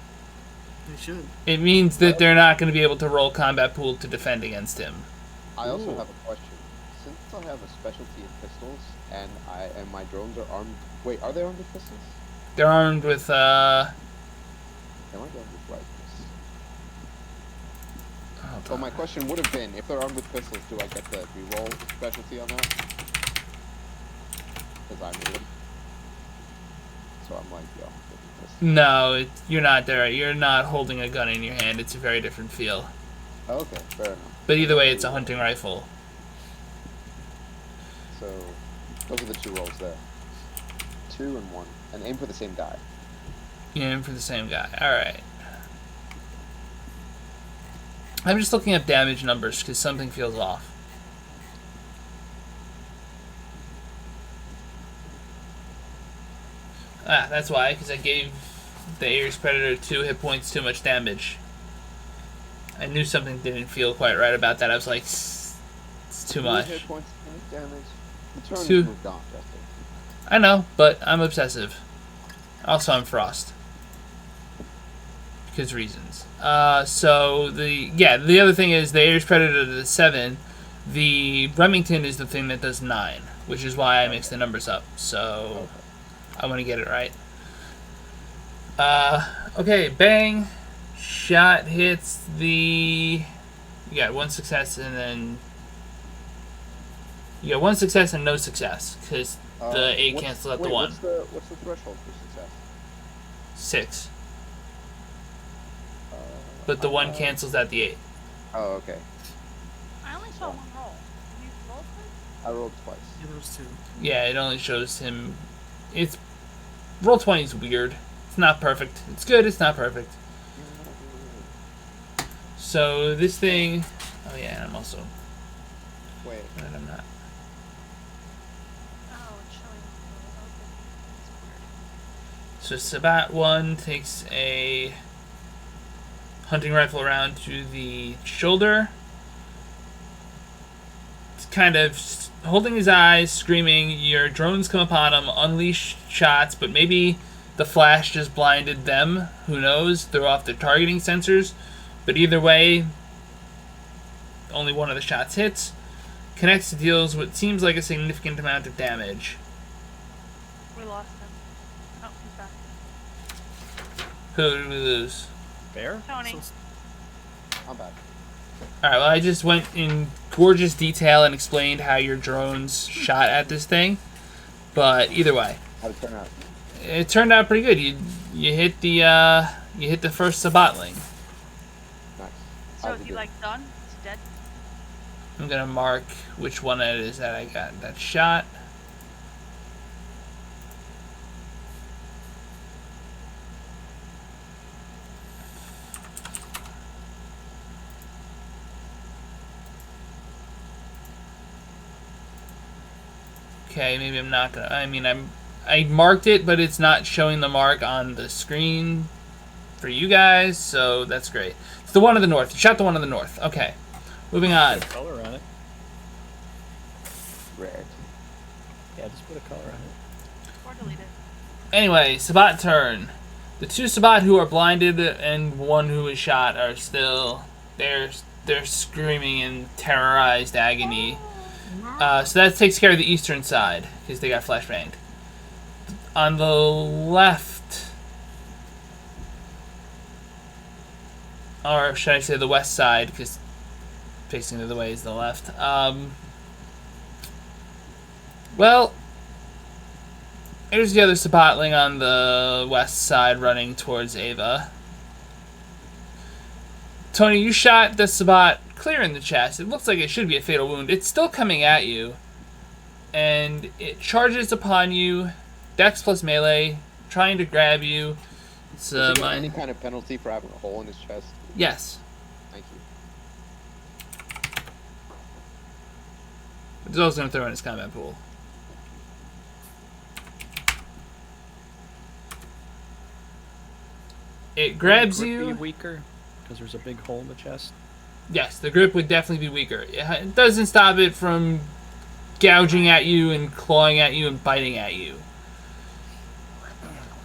S4: They should.
S1: It means that they're not going to be able to roll combat pool to defend against him.
S2: I also
S3: Ooh.
S2: have a question. Since I have a specialty in pistols and my drones are armed. Wait, are they armed with pistols?
S1: They're armed with,
S2: They might be armed with rifles. So my question would have been, if they're armed with pistols, do I get the reroll specialty on that? Because I need them. So I'm like, yo.
S1: No, you're not there. You're not holding a gun in your hand. It's a very different feel.
S2: Okay, fair enough.
S1: But either way, it's a hunting rifle.
S2: So those are the 2 rolls there. 2 and 1, and aim for the same guy.
S1: You aim for the same guy. Alright. I'm just looking up damage numbers because something feels off. That's why, because I gave the Ares Predator 2 hit points too much damage. I knew something didn't feel quite right about that. I was like, it's too
S2: 2
S1: much.
S2: hit points, 2 damage. The turn
S1: 2.
S2: has moved on, Justin.
S1: I know, but I'm obsessive. Also, I'm Frost. Because reasons. So, the other thing is the Ares Predator does 7. The Remington is the thing that does 9, which is why I mix the numbers up. So, I want to get it right. Okay, bang. Shot hits the... You got 1 success and then... You got 1 success and no success, because the 8 cancels out the 1.
S2: What's the threshold for success?
S1: 6. but the one cancels out the 8.
S2: Oh, okay.
S5: I only saw one roll. Can you roll twice?
S2: I rolled twice.
S4: Yeah, those two.
S1: Yeah, it only shows him. It's roll 20 is weird. It's not perfect. It's good. It's not perfect. So this thing. Oh yeah, and I'm also.
S2: Wait.
S1: But I'm not.
S5: Oh, it's showing on the okay. That's weird.
S1: So Sabbat 1 takes a hunting rifle around to the shoulder. It's kind of holding his eyes, screaming. Your drones come upon him, unleash shots, but maybe the flash just blinded them. Who knows? Throw off their targeting sensors. But either way, only one of the shots hits. Connects, deals what seems like a significant amount of damage.
S5: We lost him. Oh, he's back.
S1: Who did we lose?
S3: Bear?
S5: Tony.
S4: So,
S2: I'm back.
S1: Alright, well, I just went in gorgeous detail and explained how your drones shot at this thing. But either way,
S2: How'd it turn out?
S1: it turned out pretty good. You hit the first Sabbatling.
S2: Nice.
S5: So
S2: How's
S5: is
S2: it
S5: he
S2: do?
S5: like done? Is he dead?
S1: I'm gonna mark which one it is that I got that shot. Okay, maybe I'm not gonna. I mean, I marked it, but it's not showing the mark on the screen for you guys, so that's great. It's the one in the north. You shot the one in the north. Okay, moving on.
S3: Put a color on it.
S2: Red.
S3: Yeah, just put a color on it.
S5: Or delete it?
S1: Anyway, Sabbat turn. The two Sabbat who are blinded and one who is shot are still they're screaming in terrorized agony. So that takes care of the eastern side because they got flashbanged. On the left, or should I say the west side, because facing the other way is the left. Well, here's the other Sabbatling on the west side running towards Ava. Tony, you shot the Sabbat clear in the chest. It looks like it should be a fatal wound. It's still coming at you, and it charges upon you. Dex plus melee, trying to grab you. It's
S2: Does he get
S1: my
S2: any kind of penalty for having a hole in his chest?
S1: yes.
S2: Thank you.
S1: It's also gonna throw in his combat pool. It grabs
S3: Would it
S1: you.
S3: be weaker because there's a big hole in the chest.
S1: Yes, the grip would definitely be weaker. It doesn't stop it from gouging at you and clawing at you and biting at you.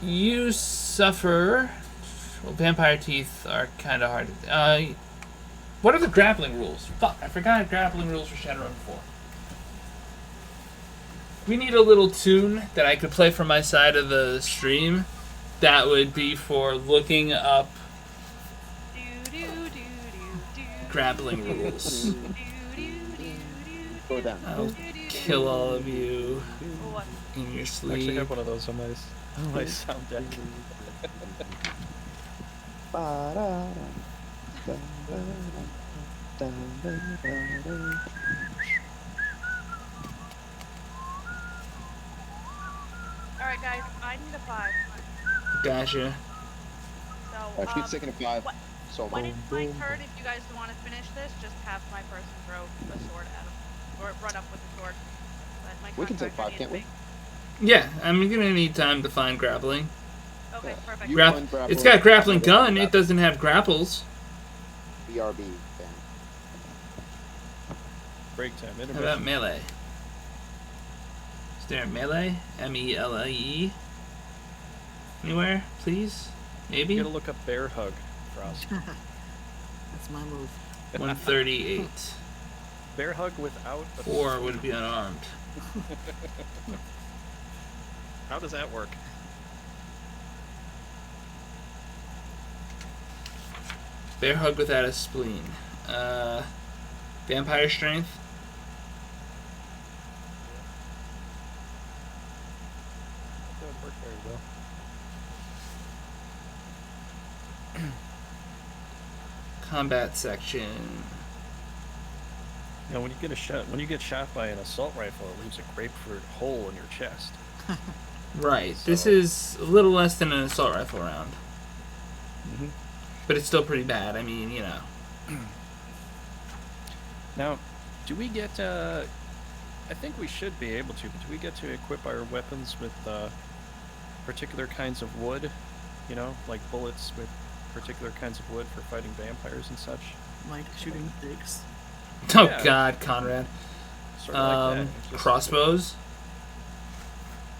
S1: You suffer. Well, vampire teeth are kind of hard to. What are the grappling rules? Fuck, I forgot grappling rules for Shadowrun 4. We need a little tune that I could play from my side of the stream. That would be for looking up grappling rules.
S2: Go down.
S1: I'll kill all of you
S5: What?
S1: in your
S3: I actually
S1: sleep.
S3: have one of those on my sound deck.
S5: Alright, guys, I need a 5.
S1: Gotcha.
S5: So,
S2: She's taking a 5.
S5: what-
S2: So
S5: when it's my turn, if you guys want to finish this, just have my person throw a sword at him. Or run up with the sword. But my
S2: We can take
S5: contractor
S2: 5, can't
S5: needs
S2: we?
S1: Yeah, I'm gonna need time to find grappling.
S5: me. Okay,
S2: Yeah.
S5: perfect.
S2: You
S1: Grap-
S2: find grappling.
S1: it's got grappling
S2: I'm gonna
S1: gun.
S2: grab
S1: It doesn't have grapples.
S2: BRB. Damn.
S3: Break time.
S1: How about
S3: Intermission.
S1: melee? Is there a melee? MELE? Anywhere, please? Maybe?
S3: You gotta look up bear hug, Frost.
S4: that's my move.
S1: 138.
S3: Bear hug without a
S1: 4 would be unarmed.
S3: How does that work?
S1: Bear hug without a spleen. Vampire strength.
S3: That would work very well.
S1: combat section.
S3: You know, when you get shot by an assault rifle, it leaves a grapefruit hole in your chest.
S1: Right.
S3: So-
S1: This is a little less than an assault rifle round.
S3: Mm-hmm.
S1: But it's still pretty bad. I mean, you know.
S3: Now, do we get? I think we should be able to. But do we get to equip our weapons with particular kinds of wood? You know, like bullets with particular kinds of wood for fighting vampires and such.
S4: Like shooting dicks.
S1: Oh
S3: Yeah.
S1: God, Conrad.
S3: Sort of like that. Just-
S1: Crossbows.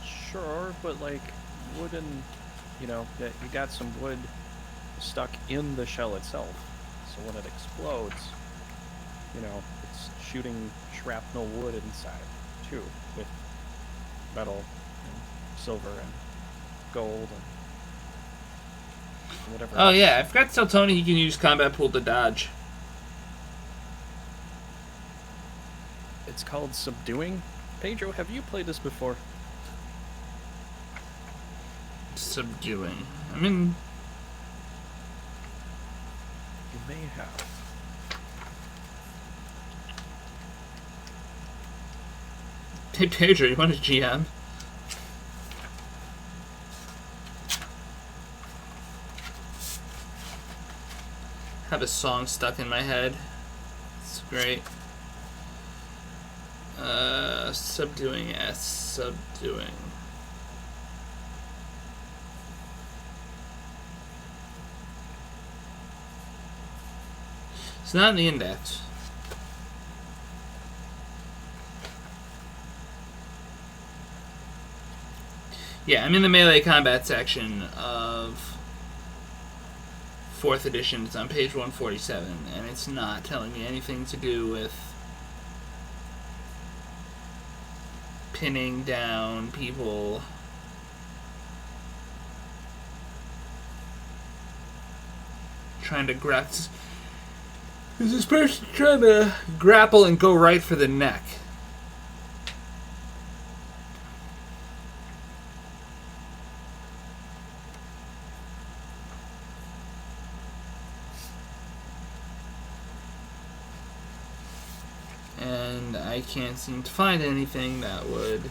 S3: Sure, but like wooden, you know, that you got some wood stuck in the shell itself. So when it explodes, you know, it's shooting shrapnel wood inside too, with metal and silver and gold and whatever.
S1: Oh
S3: else.
S1: yeah, I forgot to tell Tony he can use combat pool to dodge.
S3: It's called subduing. Pedro, have you played this before?
S1: Subduing. I mean,
S3: You may have.
S1: hey Pedro, you want a GM? Have a song stuck in my head. It's great. Subduing S. Subduing. It's not in the index. Yeah, I'm in the melee combat section of 4th edition. It's on page 147, and it's not telling me anything to do with pinning down people. Trying to grapple. Is this person trying to grapple and go right for the neck? And I can't seem to find anything that would,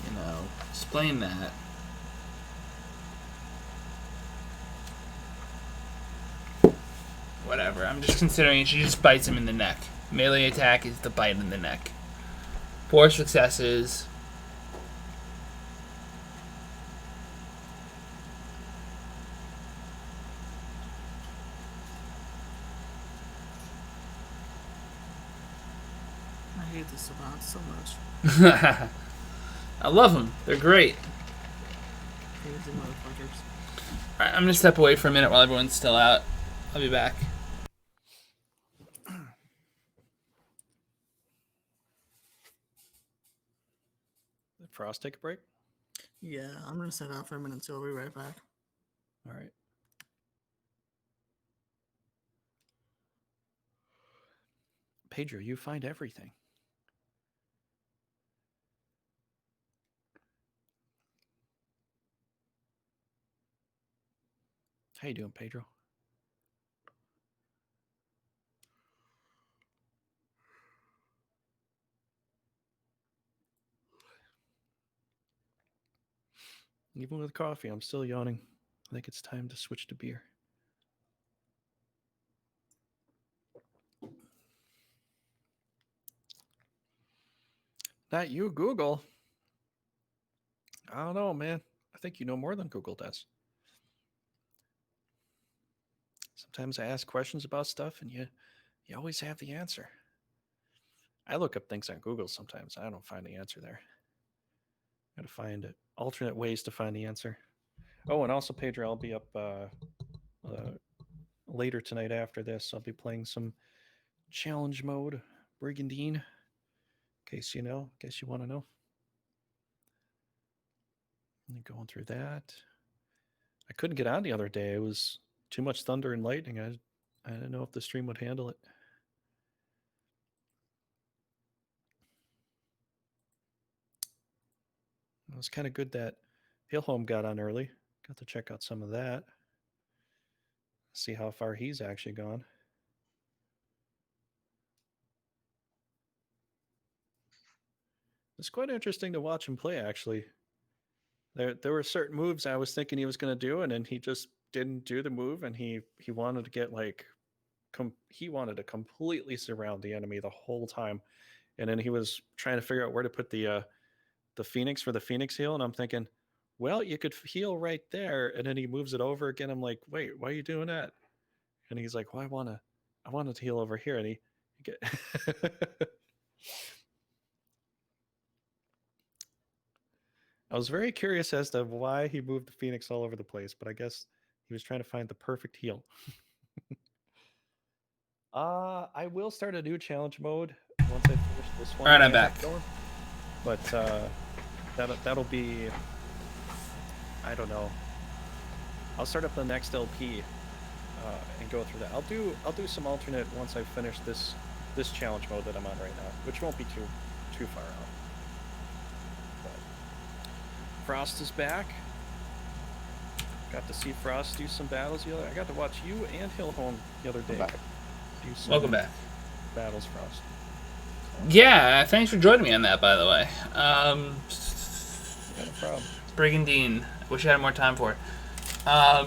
S1: you know, explain that. Whatever, I'm just considering she just bites him in the neck. Melee attack is the bite in the neck. 4 successes.
S4: I hate the Sabbat so much.
S1: I love them. They're great.
S4: Crazy motherfuckers.
S1: Alright, I'm gonna step away for a minute while everyone's still out. I'll be back.
S3: Did Frost take a break?
S4: Yeah, I'm gonna sit out for a minute too. I'll be right back.
S3: All right. Pedro, you find everything. How you doing, Pedro? Even with coffee, I'm still yawning. I think it's time to switch to beer. Not you, Google. I don't know, man. I think you know more than Google does. Sometimes I ask questions about stuff and you always have the answer. I look up things on Google sometimes. I don't find the answer there. Got to find alternate ways to find the answer. Oh, and also, Pedro, I'll be up later tonight after this. I'll be playing some challenge mode, Brigandine. In case you know, in case you want to know. And going through that. I couldn't get on the other day. It was too much thunder and lightning. I didn't know if the stream would handle it. It was kind of good that Hillholm got on early. Got to check out some of that. See how far he's actually gone. It's quite interesting to watch him play, actually. There were certain moves I was thinking he was going to do, and then he just didn't do the move, and he wanted to get like he wanted to completely surround the enemy the whole time, and then he was trying to figure out where to put the Phoenix for the Phoenix heal, and I'm thinking, well, you could heal right there, and then he moves it over again. I'm like, wait, why are you doing that? And he's like, well, I wanted to heal over here, and he get. I was very curious as to why he moved the Phoenix all over the place, but I guess he was trying to find the perfect heal. I will start a new challenge mode once I finish this one.
S1: All right, I'm back.
S3: Going. But that'll be, I don't know. I'll start up the next LP and go through that. I'll do some alternate once I finish this challenge mode that I'm on right now, which won't be too far out. Frost is back. Got to see Frost do some battles the other. I got to watch you and Hillholm the other day. Do some
S1: Welcome back.
S3: Battles, Frost.
S1: Yeah, thanks for joining me on that, by the way.
S3: Yeah, no problem.
S1: Brigandine. I wish I had more time for it. I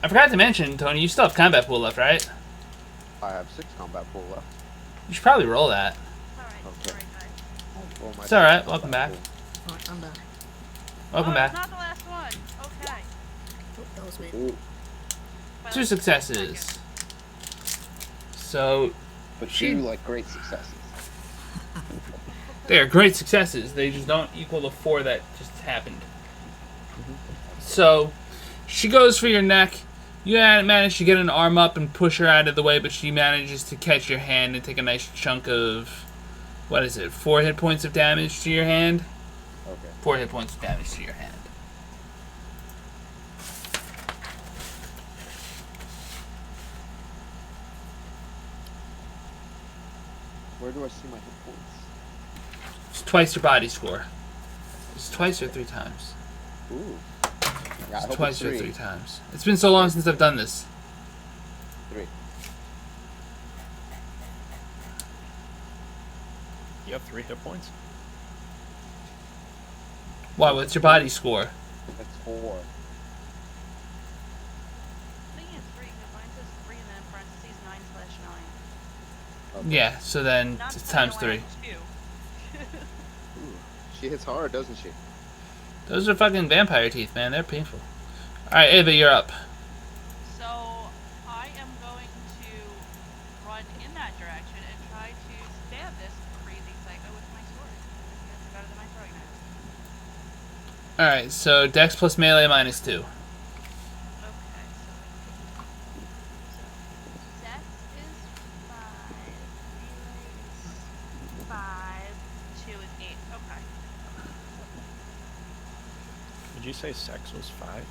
S1: forgot to mention, Tony, you still have combat pool left, right?
S2: I have 6 combat pool left.
S1: You should probably roll that.
S5: Alright,
S2: Okay.
S5: alright, guys.
S2: Roll my
S1: It's alright. Welcome back.
S4: Alright, I'm back.
S1: Welcome
S5: Oh,
S1: back.
S5: it's not the last one. Okay.
S4: Oh, that was me.
S2: Ooh,
S5: Well,
S1: 2 successes. So,
S2: but
S1: She-
S2: 2 like great successes.
S1: they are great successes. They just don't equal the 4 that just happened. So, she goes for your neck. You manage to get an arm up and push her out of the way, but she manages to catch your hand and take a nice chunk of, what is it, 4 hit points of damage to your hand?
S2: Okay.
S1: 4 hit points of damage to your hand.
S2: Where do I see my hit points?
S1: It's twice your body score. It's twice or 3 times.
S2: Ooh. Yeah, I
S1: It's
S2: hope
S1: twice
S2: it's
S1: or
S2: 3.
S1: 3 times. It's been so long since I've done this.
S2: 3.
S3: You have 3 hit points?
S1: Why? What's your body score?
S2: That's 4.
S5: I think it's 3, because mine says 3 and then parentheses 9/9.
S2: Okay.
S1: Yeah, so then
S5: Not
S1: it's
S5: depending
S1: times
S5: on
S1: 3.
S5: what happens to you.
S2: Ooh. She hits hard, doesn't she?
S1: Those are fucking vampire teeth, man. They're painful. Alright, Ava, you're up.
S5: So I am going to run in that direction and try to stab this crazy psycho with my sword. I think that's better than my throwing knife.
S1: Alright, so Dex plus melee minus 2.
S5: Okay, so Dex is 5, melee is 5, 2 is 8. Okay.
S3: Did you say sex was 5?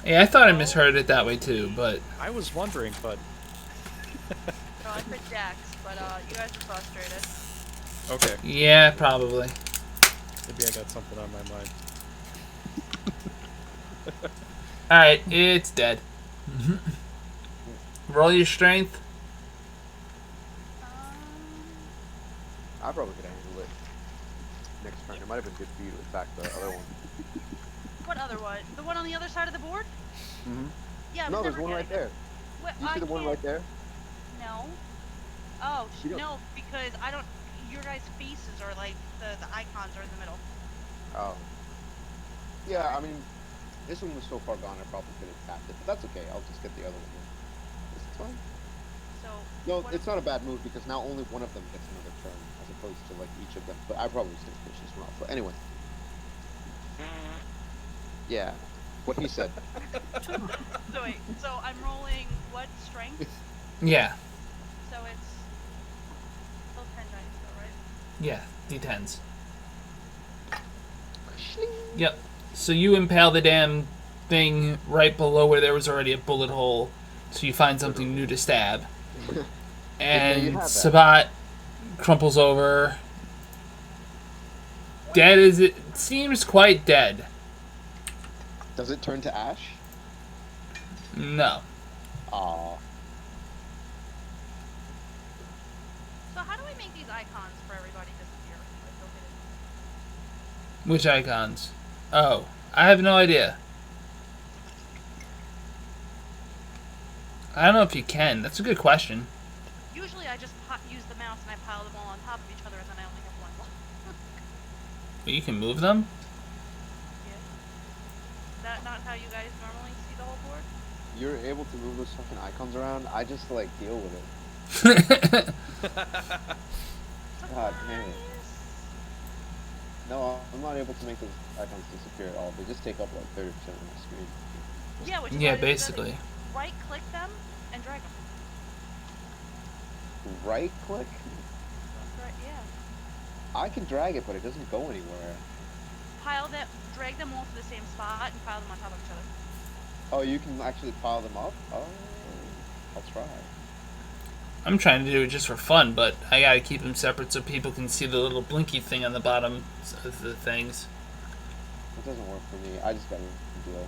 S1: Yeah, I thought I misheard it that way too, but
S3: I was wondering, but
S5: No, I put Dex, but you guys are frustrated.
S3: okay.
S1: yeah, probably.
S3: Maybe I got something on my mind.
S1: Alright, it's dead. Roll your strength.
S2: I probably could handle it next turn. It might have been good for you to attack the other one.
S5: What other one? The one on the other side of the board?
S2: Mm-hmm.
S5: Yeah, I was
S2: No, there's
S5: never
S2: one right
S5: getting
S2: there.
S5: it. What,
S2: You see the one right there?
S5: No. Oh,
S2: You don't-
S5: no, because I don't. Your guys' faces are like the icons are in the middle.
S2: Oh. Yeah, I mean, this one was so far gone, I probably could have tapped it, but that's okay. I'll just get the other one. Is it fine?
S5: So.
S2: No,
S5: what
S2: it's not a bad move because now only one of them gets another turn as opposed to like each of them. But I probably still finish this one off. But anyway. Yeah, what he said.
S5: So wait. So I'm rolling what strength?
S1: Yeah,
S5: So it's. Oh, 10 dice, though, right?
S1: yeah, D10s. Yep. So you impale the damn thing right below where there was already a bullet hole, so you find something new to stab.
S2: There you
S1: And
S2: have that.
S1: Sabbat crumples over. Dead as it seems, quite dead.
S2: Does it turn to ash?
S1: No.
S2: Aw.
S5: So how do we make these icons for everybody disappear? Like, go hidden?
S1: Which icons? Oh, I have no idea. I don't know if you can. That's a good question.
S5: Usually I just use the mouse and I pile them all on top of each other and then I only have one block.
S1: But you can move them?
S5: Yeah. Is that not how you guys normally see the whole board?
S2: You're able to move those fucking icons around. I just like deal with it. God damn it. No, I'm not able to make those icons disappear at all. They just take up like 30% of my screen.
S5: Yeah, which is
S1: Yeah,
S5: why they do that.
S1: basically.
S5: Right click them and drag them.
S2: Right click?
S5: Right, yeah.
S2: I can drag it, but it doesn't go anywhere.
S5: Drag them all to the same spot and pile them on top of each other.
S2: Oh, you can actually pile them up? Oh, I'll try.
S1: I'm trying to do it just for fun, but I gotta keep them separate so people can see the little blinky thing on the bottom of the things.
S2: It doesn't work for me. I just got a deal.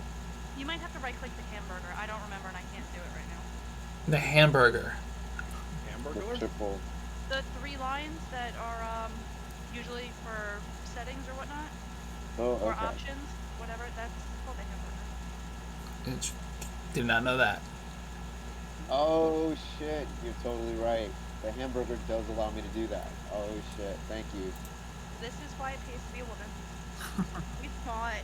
S5: You might have to right click the hamburger. I don't remember and I can't do it right now.
S1: The hamburger.
S3: Hamburger?
S2: Triple.
S5: The 3 lines that are usually for settings or whatnot,
S2: Oh,
S5: or
S2: okay.
S5: options, whatever, that's called a hamburger.
S1: Did not know that.
S2: Oh shit, you're totally right. The hamburger does allow me to do that. Oh shit, thank you.
S5: This is why it pays to be a woman. We thought,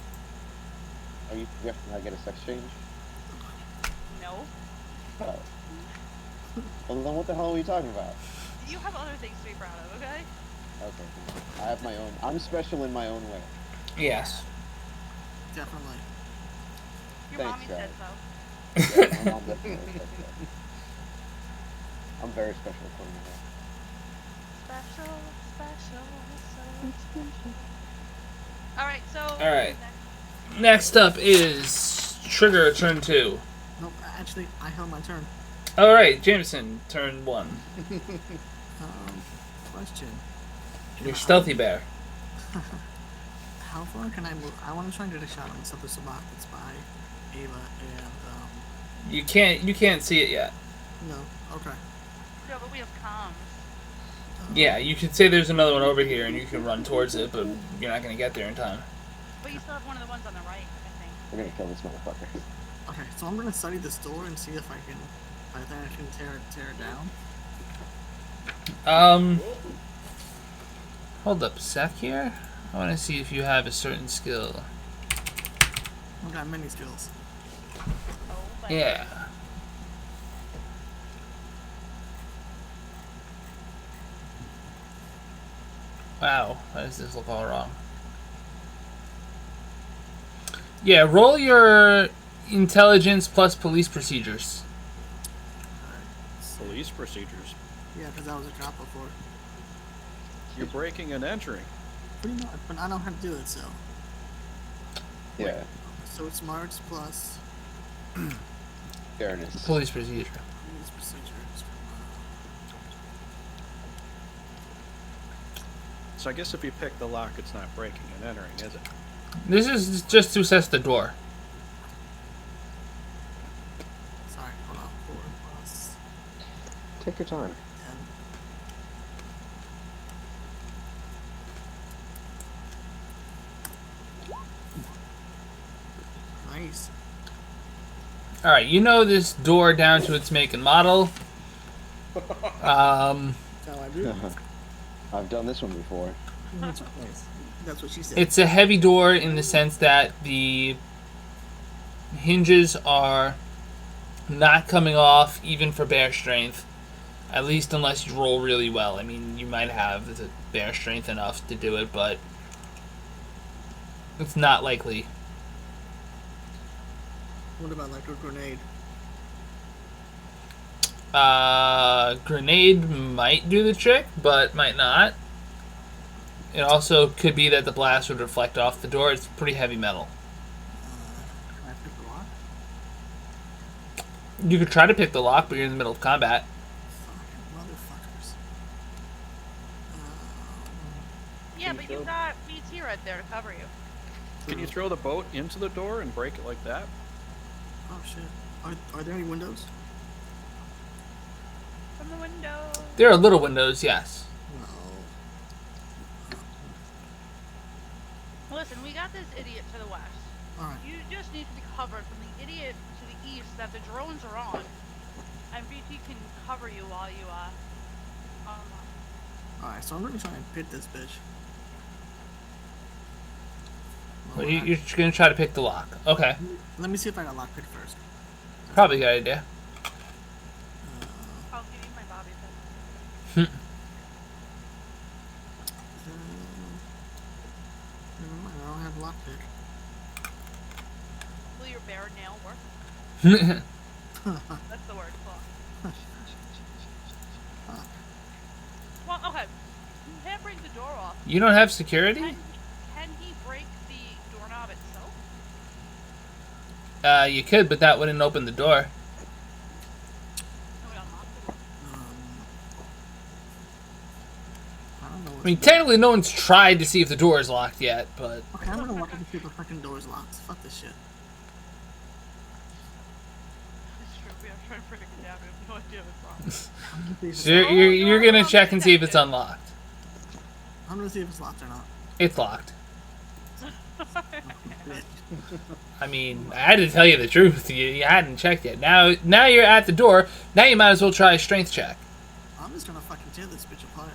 S2: Are you suggesting I get a sex change?
S5: no.
S2: Oh. Well then what the hell are we talking about?
S5: You have other things to be proud of, okay?
S2: Okay, I have my own. I'm special in my own way.
S1: Yes.
S4: Definitely.
S5: Your
S2: Thanks,
S5: mommy
S2: guys.
S5: said so.
S2: Yeah, my mom definitely said so. I'm very special according to her.
S5: Special, so special. Alright, so...
S1: Alright. Next up is Trigger, turn 2.
S4: Nope, actually, I held my turn.
S1: Alright, Jameson, turn 1.
S4: Question.
S1: You're Stealthy Bear.
S4: How far can I move? I want to try and get a shot on this other Sabbat that's by Ava and,
S1: You can't see it yet.
S4: no, okay.
S5: No, but we have comms.
S1: Yeah, you could say there's another one over here and you can run towards it, but you're not gonna get there in time.
S5: But you still have one of the ones on the right, I think.
S2: We're gonna kill this motherfucker.
S4: Okay, so I'm gonna study this door and see if I can tear it down.
S1: Hold up a sec here. I want to see if you have a certain skill.
S4: I've got many skills.
S5: Oh, but
S1: Yeah. Wow, why does this look all wrong? Yeah, roll your intelligence plus police procedures.
S3: Police procedures.
S4: Yeah, because that was a drop before.
S3: You're breaking and entering.
S4: Pretty much, but I know how to do it, so.
S2: Yeah,
S4: So it's smarts plus
S2: fairness.
S1: Police procedure.
S4: these procedures.
S3: So I guess if you pick the lock, it's not breaking and entering, is it?
S1: This is just to assess the door.
S4: Sorry, hold on. 4 plus
S2: Take your time.
S4: 10. Nice.
S1: Alright, you know this door down to its make and model.
S4: That's how I do.
S2: I've done this one before.
S4: That's what she said.
S1: It's a heavy door in the sense that the hinges are not coming off even for bear strength. At least unless you roll really well. I mean, you might have the bear strength enough to do it, but it's not likely.
S4: What about like a grenade?
S1: Grenade might do the trick, but might not. It also could be that the blast would reflect off the door. It's pretty heavy metal.
S4: Can I pick the lock?
S1: You could try to pick the lock, but you're in the middle of combat.
S4: Fucking motherfuckers.
S5: yeah,
S3: Can
S5: but
S3: you
S5: you've
S3: throw-
S5: got BT right there to cover you.
S3: Can you throw the boat into the door and break it like that?
S4: Oh shit. Are there any windows?
S5: from the window.
S1: There are little windows, yes.
S4: No.
S5: Listen, we got this idiot to the west.
S4: Alright.
S5: You just need to be covered from the idiot to the east that the drones are on. And BT can cover you while you,
S4: Alright, so I'm gonna try and pit this bitch.
S1: Well, you're going to try to pick the lock. Okay.
S4: Let me see if I got lock pick first.
S1: Probably a good idea.
S5: I'll give you my bobby pin.
S4: Never mind, I don't have lock pick.
S5: Will your bare nail work? That's the word. Well, okay. You can't break the door off.
S1: You don't have security?
S5: Can he break the doorknob itself?
S1: You could, but that wouldn't open the door.
S5: No, we unlocked the door.
S4: I don't know
S1: I
S4: what
S1: mean,
S4: to do.
S1: technically no one's tried to see if the door is locked yet, but...
S4: Okay, I'm gonna walk up and see if the fucking door's locked. Fuck this shit.
S5: It's true. We are trying to break it down. We have no idea what's wrong.
S4: I'm gonna see if it's
S1: So you're going to check and see if it's unlocked.
S4: I'm gonna see if it's locked or not.
S1: It's locked.
S4: Bitch.
S1: I mean, I had to tell you the truth. You hadn't checked yet. Now you're at the door. Now you might as well try a strength check.
S4: I'm just gonna fucking tear this bitch apart.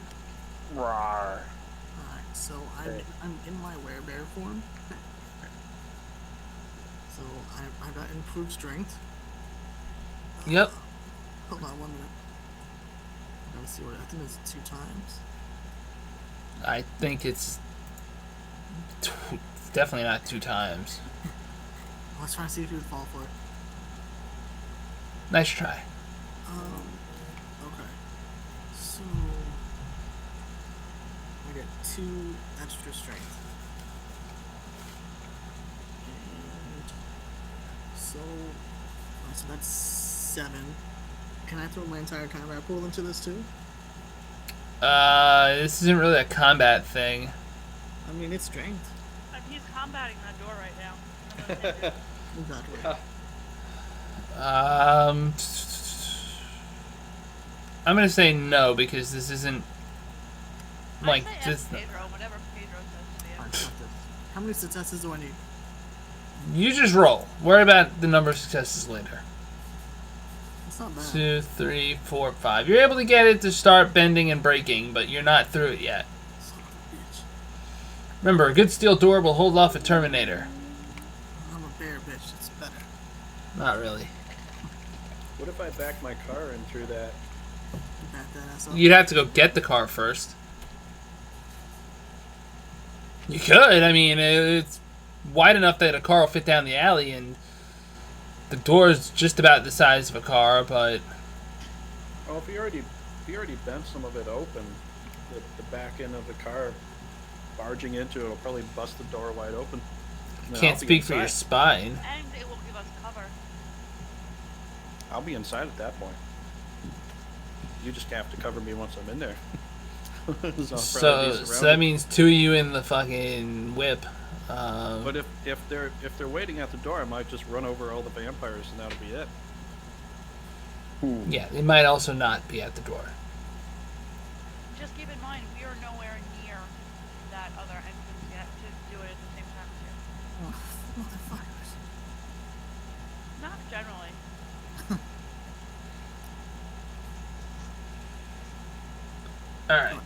S3: Rawr.
S4: Alright, so
S3: Right.
S4: I'm in my werebear form. So I got improved strength.
S1: Yep.
S4: Hold on 1 minute. I gotta see what I think it's 2 times.
S1: I think it's definitely not 2 times.
S4: Let's try and see if you would fall for it.
S1: Nice try.
S4: Okay. So I get 2 extra strength. And so alright, so that's 7. Can I throw my entire combat pool into this too?
S1: This isn't really a combat thing.
S4: I mean, it's strength.
S5: He's combating that door right now.
S4: Exactly.
S1: I'm gonna say no because this isn't like
S5: I say
S1: this.
S5: Pedro, whatever Pedro says to
S4: Alright,
S5: you.
S4: fuck this. How many successes do I need?
S1: You just roll. Worry about the number of successes later.
S4: It's not bad.
S1: 2, 3, 4, 5. You're able to get it to start bending and breaking, but you're not through it yet.
S4: Son of a bitch.
S1: Remember, a good steel door will hold off a Terminator.
S4: I'm a bear bitch. It's better.
S1: Not really.
S3: What if I backed my car in through that?
S4: You back that ass up.
S1: You'd have to go get the car first. You could. I mean, it's wide enough that a car will fit down the alley, and the door is just about the size of a car, but...
S3: Oh, if you already bent some of it open, the back end of the car barging into it will probably bust the door wide open. And then
S1: Can't
S3: I'll be
S1: speak for your
S3: inside.
S1: spine.
S5: And it will give us cover.
S3: I'll be inside at that point. You just have to cover me once I'm in there. So I'll probably be
S1: So that
S3: surrounded.
S1: means 2 of you in the fucking whip.
S3: But if they're waiting at the door, I might just run over all the vampires and that'll be it.
S1: Yeah, they might also not be at the door.
S5: Just keep in mind, we are nowhere near that other entrance yet to do it at the same time as you.
S4: Oh, motherfuckers.
S5: Not generally.
S1: Alright.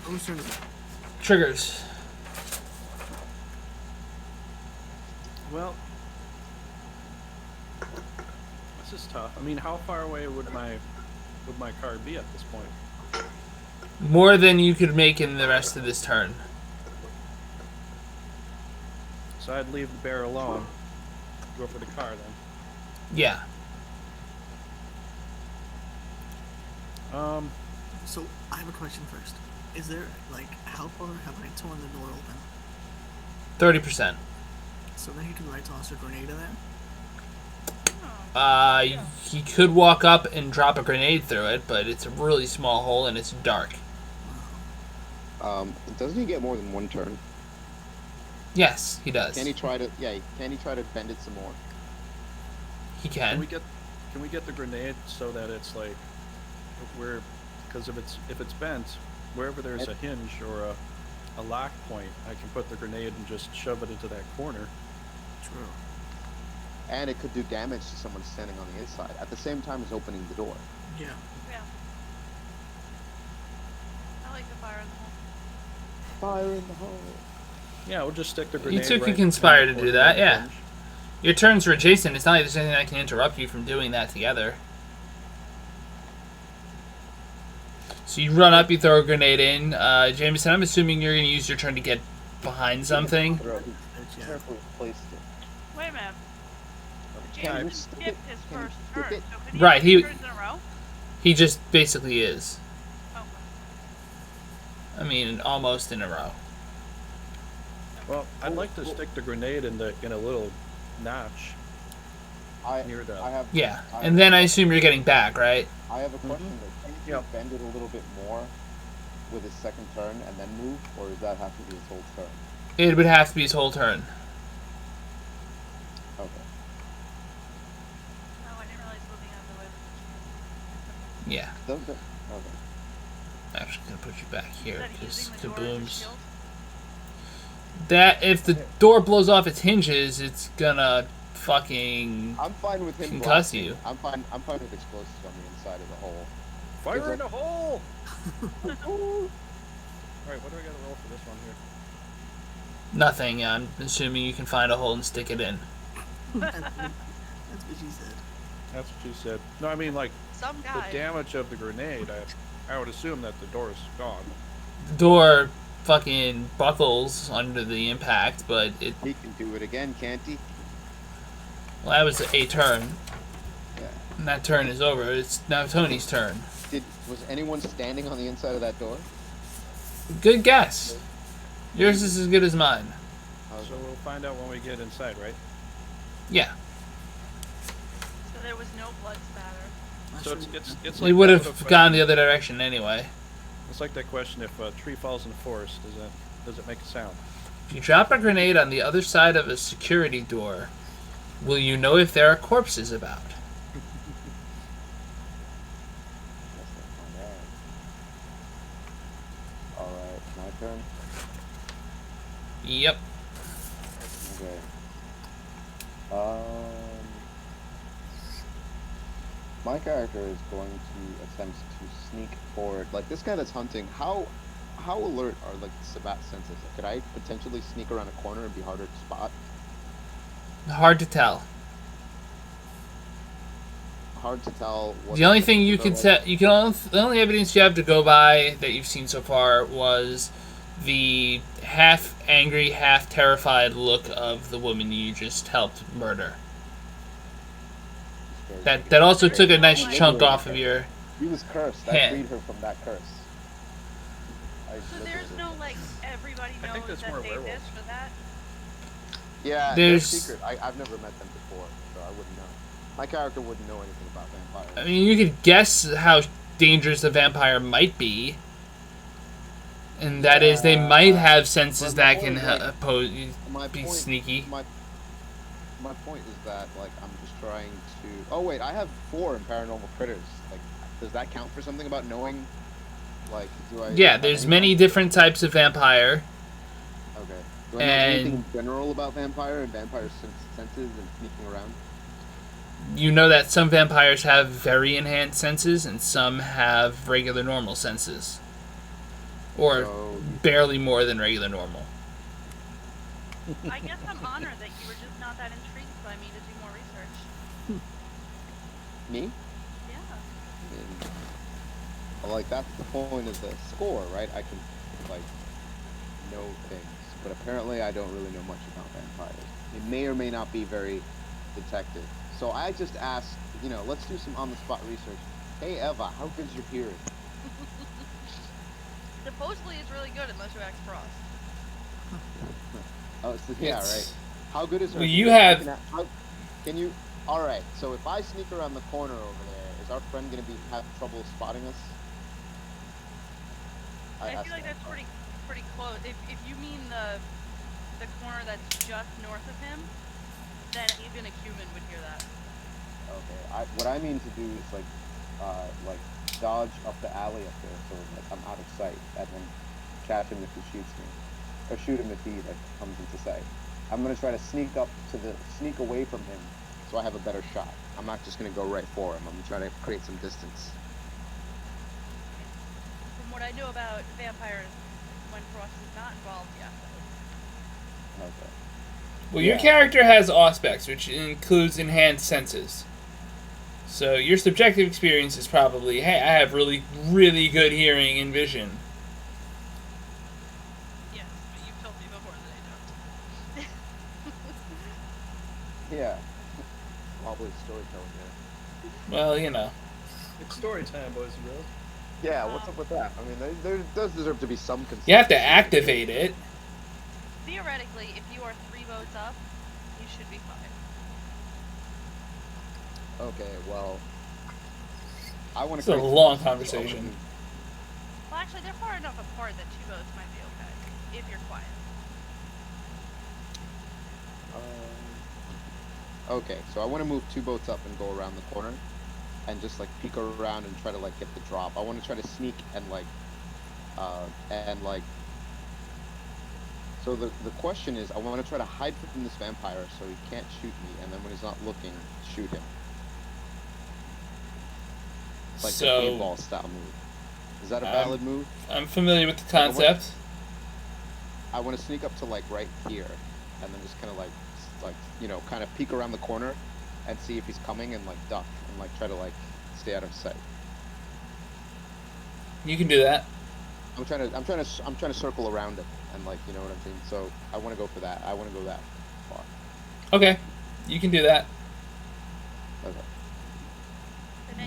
S4: Who's turn is it?
S1: Triggers.
S3: Well, this is tough. I mean, how far away would my car be at this point?
S1: More than you could make in the rest of this turn.
S3: So I'd leave the bear alone. Go for the car then.
S1: Yeah.
S4: So I have a question first. Is there like how far have I torn the door open?
S1: 30%.
S4: So then he could like toss a grenade in there.
S1: He could walk up and drop a grenade through it, but it's a really small hole and it's dark.
S2: Doesn't he get more than 1 turn?
S1: Yes, he does.
S2: Can he try to? Yeah. Can he try to bend it some more?
S1: He
S3: Can
S1: can.
S3: we get the grenade so that it's like because if it's bent, wherever there's a hinge or a lock point, I can put the grenade and just shove it into that corner.
S4: True.
S2: And it could do damage to someone standing on the inside at the same time as opening the door.
S4: Yeah.
S5: Yeah. I like the fire in the hole.
S2: Fire in the hole.
S3: Yeah, we'll just stick the grenade.
S1: You two
S3: right
S1: can conspire
S3: in
S1: to
S3: the
S1: do
S3: corner
S1: that,
S3: of the
S1: yeah.
S3: hinge.
S1: Your turns are adjacent. It's not like there's anything that can interrupt you from doing that together. So you run up, you throw a grenade in. Jameson, I'm assuming you're going to use your turn to get behind something.
S4: Yeah.
S2: Carefully placed it.
S5: Wait a minute.
S3: Can
S5: James
S3: you
S2: stick
S5: skipped
S2: it?
S5: his
S2: Can you
S5: first
S2: stick
S5: turn.
S2: it?
S5: So could he
S1: Right,
S5: have
S1: he-
S5: 2 turns in a row?
S1: He just basically is.
S5: Okay.
S1: I mean, almost in a row.
S3: Well, I'd like to stick the grenade in a little notch
S2: I
S3: near the.
S2: have
S1: Yeah. And then I assume you're getting back, right?
S2: I have a question though. Can you
S3: Yep.
S2: bend it a little bit more with his second turn and then move, or does that have to be his whole turn?
S1: It would have to be his whole turn.
S2: Okay.
S5: Oh, I didn't realize moving out of the way was
S1: Yeah.
S2: Okay.
S1: I'm just going to put you back here
S5: Is that
S1: because
S5: using the door as a
S1: kabooms.
S5: shield?
S1: That, if the door blows off its hinges, it's gonna fucking...
S2: I'm fine with him
S1: Concuss
S2: blasting.
S1: you.
S2: I'm fine with explosives on the inside of the hole.
S3: Fire in the hole! Alright, what do I gotta roll for this one here?
S1: Nothing. I'm assuming you can find a hole and stick it in.
S4: That's what she said.
S3: That's what she said. No, I mean, like,
S5: Some
S3: the
S5: guy.
S3: damage of the grenade, I would assume that the door is gone.
S1: The door fucking buckles under the impact, but it...
S2: He can do it again, can't he?
S1: Well, that was a turn.
S2: Yeah.
S1: And that turn is over. It's now Tony's turn.
S2: Was anyone standing on the inside of that door?
S1: Good guess. Yours is as good as mine.
S3: So we'll find out when we get inside, right?
S1: Yeah.
S5: So there was no blood spatter.
S4: Not
S3: So
S4: sure.
S3: it's
S1: We
S3: like
S1: would
S3: that
S1: have
S3: question-
S1: gone the other direction anyway.
S3: It's like that question: if a tree falls in the forest, does it make a sound?
S1: If you drop a grenade on the other side of a security door, will you know if there are corpses about?
S2: Alright, my turn?
S1: Yep.
S2: Okay. My character is going to attempt to sneak forward. Like, this guy that's hunting, how alert are, like, the Sabbat senses? Could I potentially sneak around a corner and be harder to spot?
S1: Hard to tell.
S2: Hard to tell what...
S1: The only thing you
S2: the
S1: can tell, the only evidence you have to go by that you've seen so far was the half angry, half terrified look of the woman you just helped murder. That also took a nice chunk off of your...
S2: He was cursed. I
S1: hand.
S2: freed her from that curse.
S5: So there's no, like, everybody
S3: I think
S5: knows
S3: that's more
S5: that they
S3: werewolves.
S5: this or that?
S2: Yeah,
S1: There's-
S2: they're secret. I've never met them before, so I wouldn't know. My character wouldn't know anything about vampires.
S1: I mean, you could guess how dangerous a vampire might be. And that is, they might have senses that can
S2: My
S1: be
S2: point,
S1: sneaky.
S2: My point is that, like, I'm just trying to... Oh, wait, I have 4 in paranormal critters. Like, does that count for something about knowing? Like, do I...
S1: Yeah,
S2: have
S1: there's
S2: any
S1: many
S2: kind of-
S1: different types of vampire.
S2: Okay. Do I know anything in general about vampire and vampire senses and sneaking around?
S1: You know that some vampires have very enhanced senses and some have regular normal senses. Or
S2: So,
S1: barely more than regular normal.
S5: I guess I'm honored that you were just not that intrigued by me to do more research.
S2: me?
S5: Yeah.
S2: I mean, well, like, that's the point of the score, right? I can, like, know things. But apparently I don't really know much about vampires. It may or may not be very detective. So I just asked, you know, let's do some on-the-spot research. Hey, Eva, how good's your hearing?
S5: Supposedly it's really good unless you ask Frost.
S2: Oh, so, yeah, right. How good is her?
S1: Well, you have-
S2: Can you? All right. So if I sneak around the corner over there, is our friend gonna have trouble spotting us?
S5: I
S2: asked
S5: feel like
S2: that.
S5: that's pretty close. If you mean the corner that's just north of him, then even a human would hear that.
S2: Okay. What I mean to do is like dodge up the alley up there, so like I'm out of sight, and then catch him if he shoots me, or shoot him if he like comes into sight. I'm gonna try to sneak away from him, so I have a better shot. I'm not just gonna go right for him. I'm gonna try to create some distance.
S5: From what I know about vampires, when frost is not involved, yeah.
S2: Okay.
S1: Well, your
S2: Yeah.
S1: character has auspex, which includes enhanced senses. So your subjective experience is probably, hey, I have really, really good hearing and vision.
S5: Yes, but you've told me before that I don't.
S2: Yeah. Probably storytelling there.
S1: Well, you know.
S3: It's story time, boys and girls.
S2: Yeah, what's up with that? I mean, there does deserve to be some consistency.
S1: You have to activate it.
S5: Theoretically, if you are 3 votes up, you should be fine.
S2: Okay, well, I want
S1: It's
S2: to.
S1: a long conversation.
S5: Well, actually, they're far enough apart that 2 votes might be okay, if you're quiet.
S2: Okay, so I want to move 2 boats up and go around the corner, and just like peek around and try to like get the drop. I want to try to sneak and like. So the question is, I want to try to hide from this vampire so he can't shoot me, and then when he's not looking, shoot him. Like the
S1: So,
S2: paintball style move. Is that a valid move?
S1: I'm familiar with the concept.
S2: I want to sneak up to like right here, and then just kind of like you know, kind of peek around the corner, and see if he's coming, and like duck, and like try to like stay out of sight.
S1: You can do that.
S2: I'm trying to circle around him, and like, you know what I'm saying. So I want to go for that. I want to go that far.
S1: Okay, you can do that.
S2: Okay.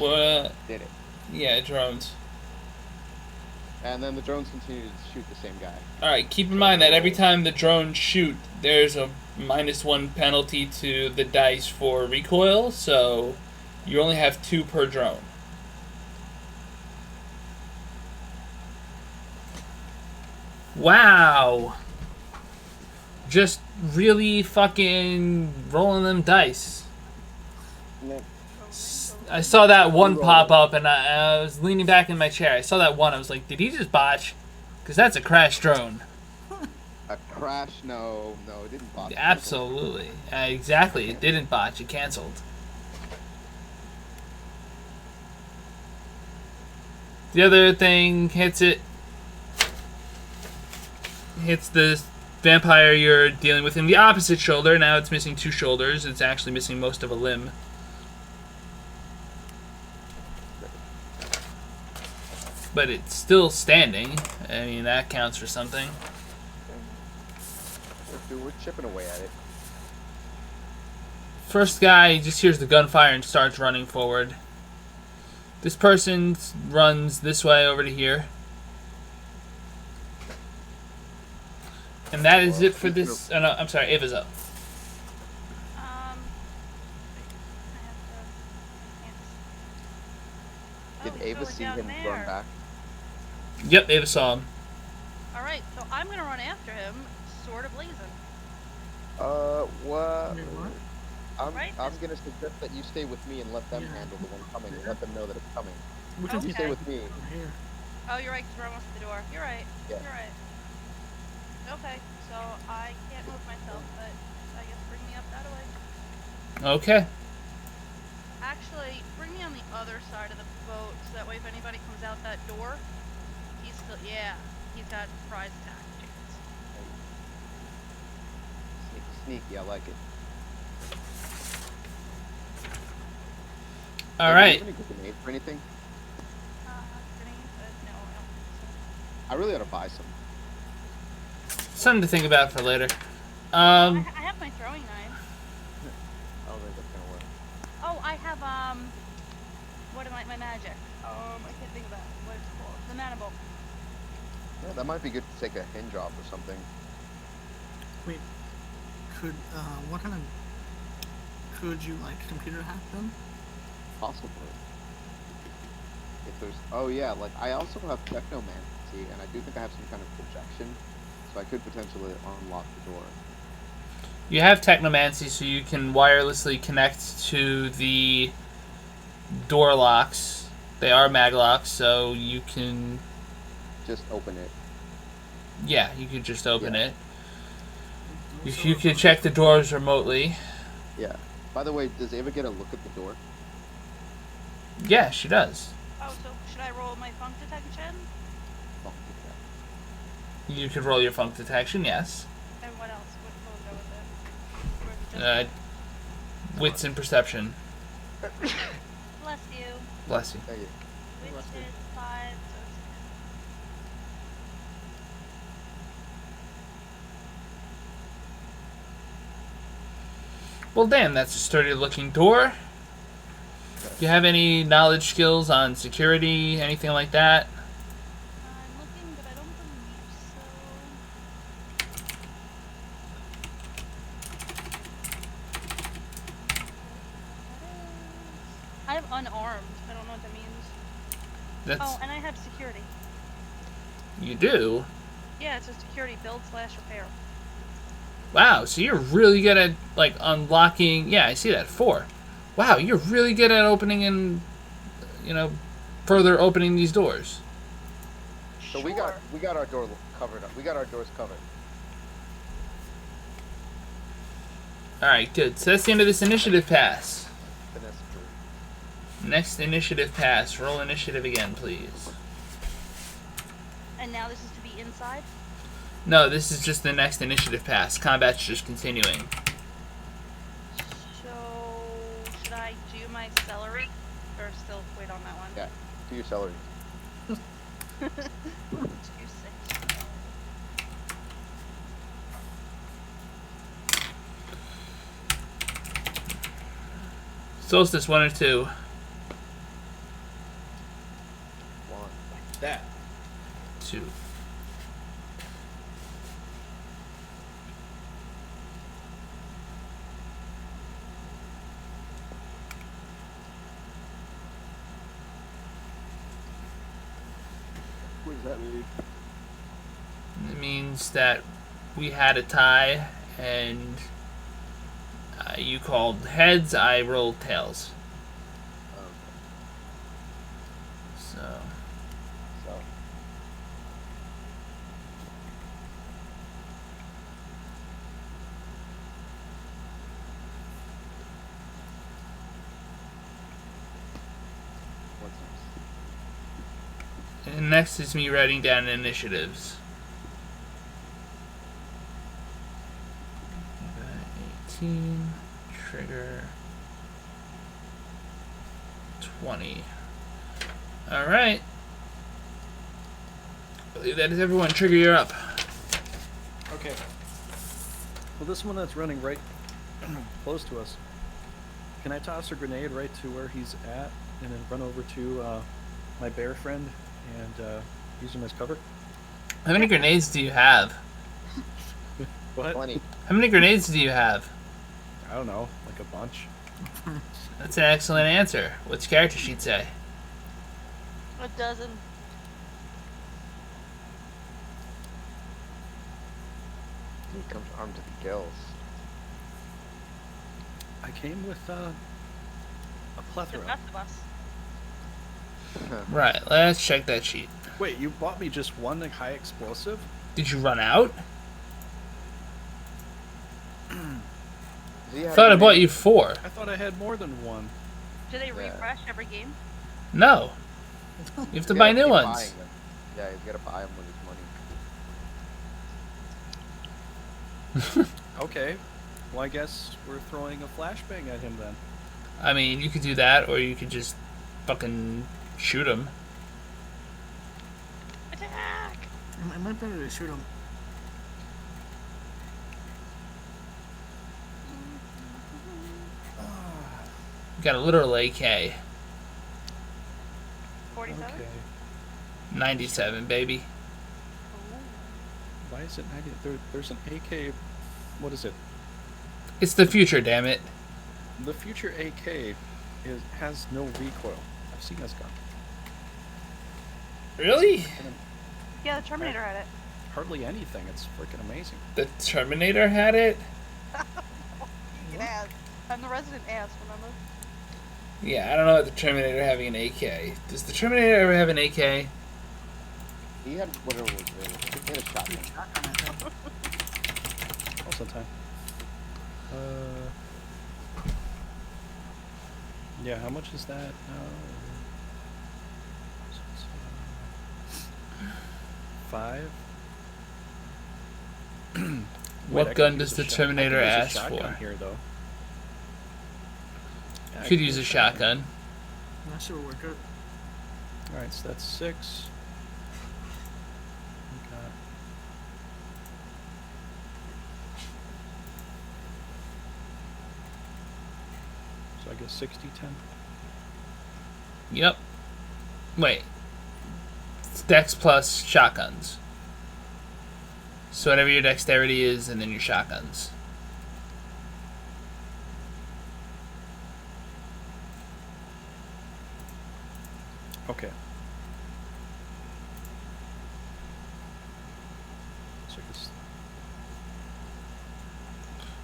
S1: Well,
S2: Did it.
S1: yeah, drones.
S2: And then the drones continue to shoot the same guy.
S1: Alright, keep in mind that every time the drones shoot, there's a -1 penalty to the dice for recoil, so you only have 2 per drone. Wow. Just really fucking rolling them dice. I saw that one pop up, and I was leaning back in my chair. I saw that one. I was like, did he just botch? Because that's a crash drone.
S2: A crash? No, it didn't botch.
S1: Absolutely. Exactly. It didn't botch. It canceled. The other thing hits it. Hits the vampire you're dealing with in the opposite shoulder. Now it's missing 2 shoulders. It's actually missing most of a limb. But it's still standing. I mean, that counts for something.
S2: We're chipping away at it.
S1: First guy just hears the gunfire and starts running forward. This person runs this way over to here. And that is it for this. Oh, no, I'm sorry, Ava's up.
S5: I have to...
S2: Did Ava see him run back?
S1: Yep, Ava saw him.
S5: Alright, so I'm gonna run after him, sword ablazing.
S2: What?
S4: Wait, what?
S2: I'm
S5: Right?
S2: gonna suggest that you stay with me and let them
S4: Yeah.
S2: handle the one coming, and let them know that it's coming.
S4: Which one's
S2: You
S5: Okay.
S2: stay with me.
S4: over here?
S5: Oh, you're right, because we're almost at the door. You're right.
S2: Yeah.
S5: You're right. Okay, so I can't move myself, but I guess bring me up that way.
S1: Okay.
S5: Actually, bring me on the other side of the boat, so that way if anybody comes out that door, he's still, yeah, he's got prize attack chance.
S2: Sneaky, I like it.
S1: All
S2: Hey,
S1: right.
S2: do you have any grenades or anything?
S5: Grenades? No, I don't think
S2: I really ought to buy some.
S1: Something to think about for later.
S5: so. I have my throwing knife.
S2: I don't think that's gonna work.
S5: Oh, I have, what am I, my magic? I can't think of that. What it's called? The mana bolt.
S2: Yeah, that might be good to take a hinge off or something.
S4: Wait, what kind of, could you like computer hack them?
S2: Possibly. If there's, oh yeah, like I also have technomancy, and I do think I have some kind of projection, so I could potentially unlock the door.
S1: You have technomancy, so you can wirelessly connect to the door locks They are maglocks, so you can...
S2: Just open it.
S1: Yeah, you could just open
S2: Yeah.
S1: it. You could check the doors remotely.
S2: Yeah. By the way, does Ava get a look at the door?
S1: Yeah, she does.
S5: Oh, so should I roll my funk detection?
S2: Oh, okay.
S1: You could roll your funk detection, yes.
S5: And what else? What will go with it? Or is it
S1: Wits and perception.
S5: Bless you.
S1: Bless you.
S2: Thank you.
S5: Which
S2: Bless you.
S5: is 5, so
S1: Well, damn, that's a sturdy-looking door. Do you have any knowledge skills on security, anything like that?
S5: I'm looking, but I don't believe so. I have unarmed. I don't know what that means.
S1: That's
S5: Oh, and I have security.
S1: you do.
S5: Yeah, it's a security build/repair.
S1: Wow, so you're really good at like unlocking. Yeah, I see that 4. Wow, you're really good at opening and further opening these doors.
S2: So we got our door covered up. We got our doors covered.
S1: All right, good. So that's the end of this initiative pass.
S2: Finesse true.
S1: Next initiative pass. Roll initiative again, please.
S5: And now this is to be inside?
S1: No, this is just the next initiative pass. Combat's just continuing.
S5: So, should I do my celery? Or still wait on that one?
S2: Yeah. Do your celery.
S5: 2, 6.
S1: Solstice 1 or 2.
S2: One.
S3: That.
S1: 2.
S2: What does that mean?
S1: It means that we had a tie, and you called heads, I rolled tails. So,
S2: So. What's next?
S1: and next is me writing down initiatives. 18, trigger 20. Alright. I believe that is everyone. Trigger, you're up.
S3: Okay. Well, this one that's running right close to us. Can I toss a grenade right to where he's at, and then run over to my bear friend and use him as cover?
S1: How many grenades do you have?
S3: What?
S2: 20.
S1: How many grenades do you have?
S3: I don't know, like a bunch.
S1: That's an excellent answer. What's your character sheet say?
S5: A dozen.
S2: He comes armed to the gills.
S3: I came with a
S5: The
S3: plethora.
S5: rest of us.
S1: Right, let's check that sheet.
S3: Wait, you bought me just one high explosive?
S1: Did you run out?
S2: Does he have
S1: Thought I
S2: any-
S1: bought you 4.
S3: I thought I had more than one.
S5: Do they
S2: Yeah.
S5: refresh every game?
S1: No. You have to
S2: You
S1: buy
S2: gotta
S1: new
S2: keep
S1: ones.
S2: buying them. Yeah, he's gotta buy them with his money.
S3: Okay. Well, I guess we're throwing a flashbang at him then.
S1: I mean, you could do that, or you could just fucking shoot him.
S5: Attack!
S4: It might be better to shoot him.
S1: You got a literal AK.
S5: 47?
S3: Okay.
S1: 97, baby.
S3: Why is it 90? There's an AK. What is it?
S1: It's the future, damn it.
S3: The future AK has no recoil. I've seen this gun.
S1: Really?
S5: Yeah, the Terminator had it.
S3: Hardly anything. It's freaking amazing.
S1: The Terminator had it?
S5: You can ask. I'm the resident ass, remember?
S1: Yeah, I don't know about the Terminator having an AK. Does the Terminator ever have an AK?
S2: He had whatever was available. He had a shotgun.
S4: Shotgun, I think.
S3: Also time. Yeah, how much is that? So it's, 5.
S1: What
S3: Wait, I
S1: gun
S3: could
S1: does
S3: use
S1: the
S3: a shot-
S1: Terminator
S3: I could use a
S1: ask
S3: shotgun
S1: for?
S3: here, though. Yeah, I
S1: Could use a shotgun.
S4: That should work good.
S3: Alright, so that's 6. We got... So I guess 60, 10.
S1: Yep. Wait. It's Dex plus shotguns. So whatever your dexterity is, and then your shotguns.
S3: Okay. So I guess...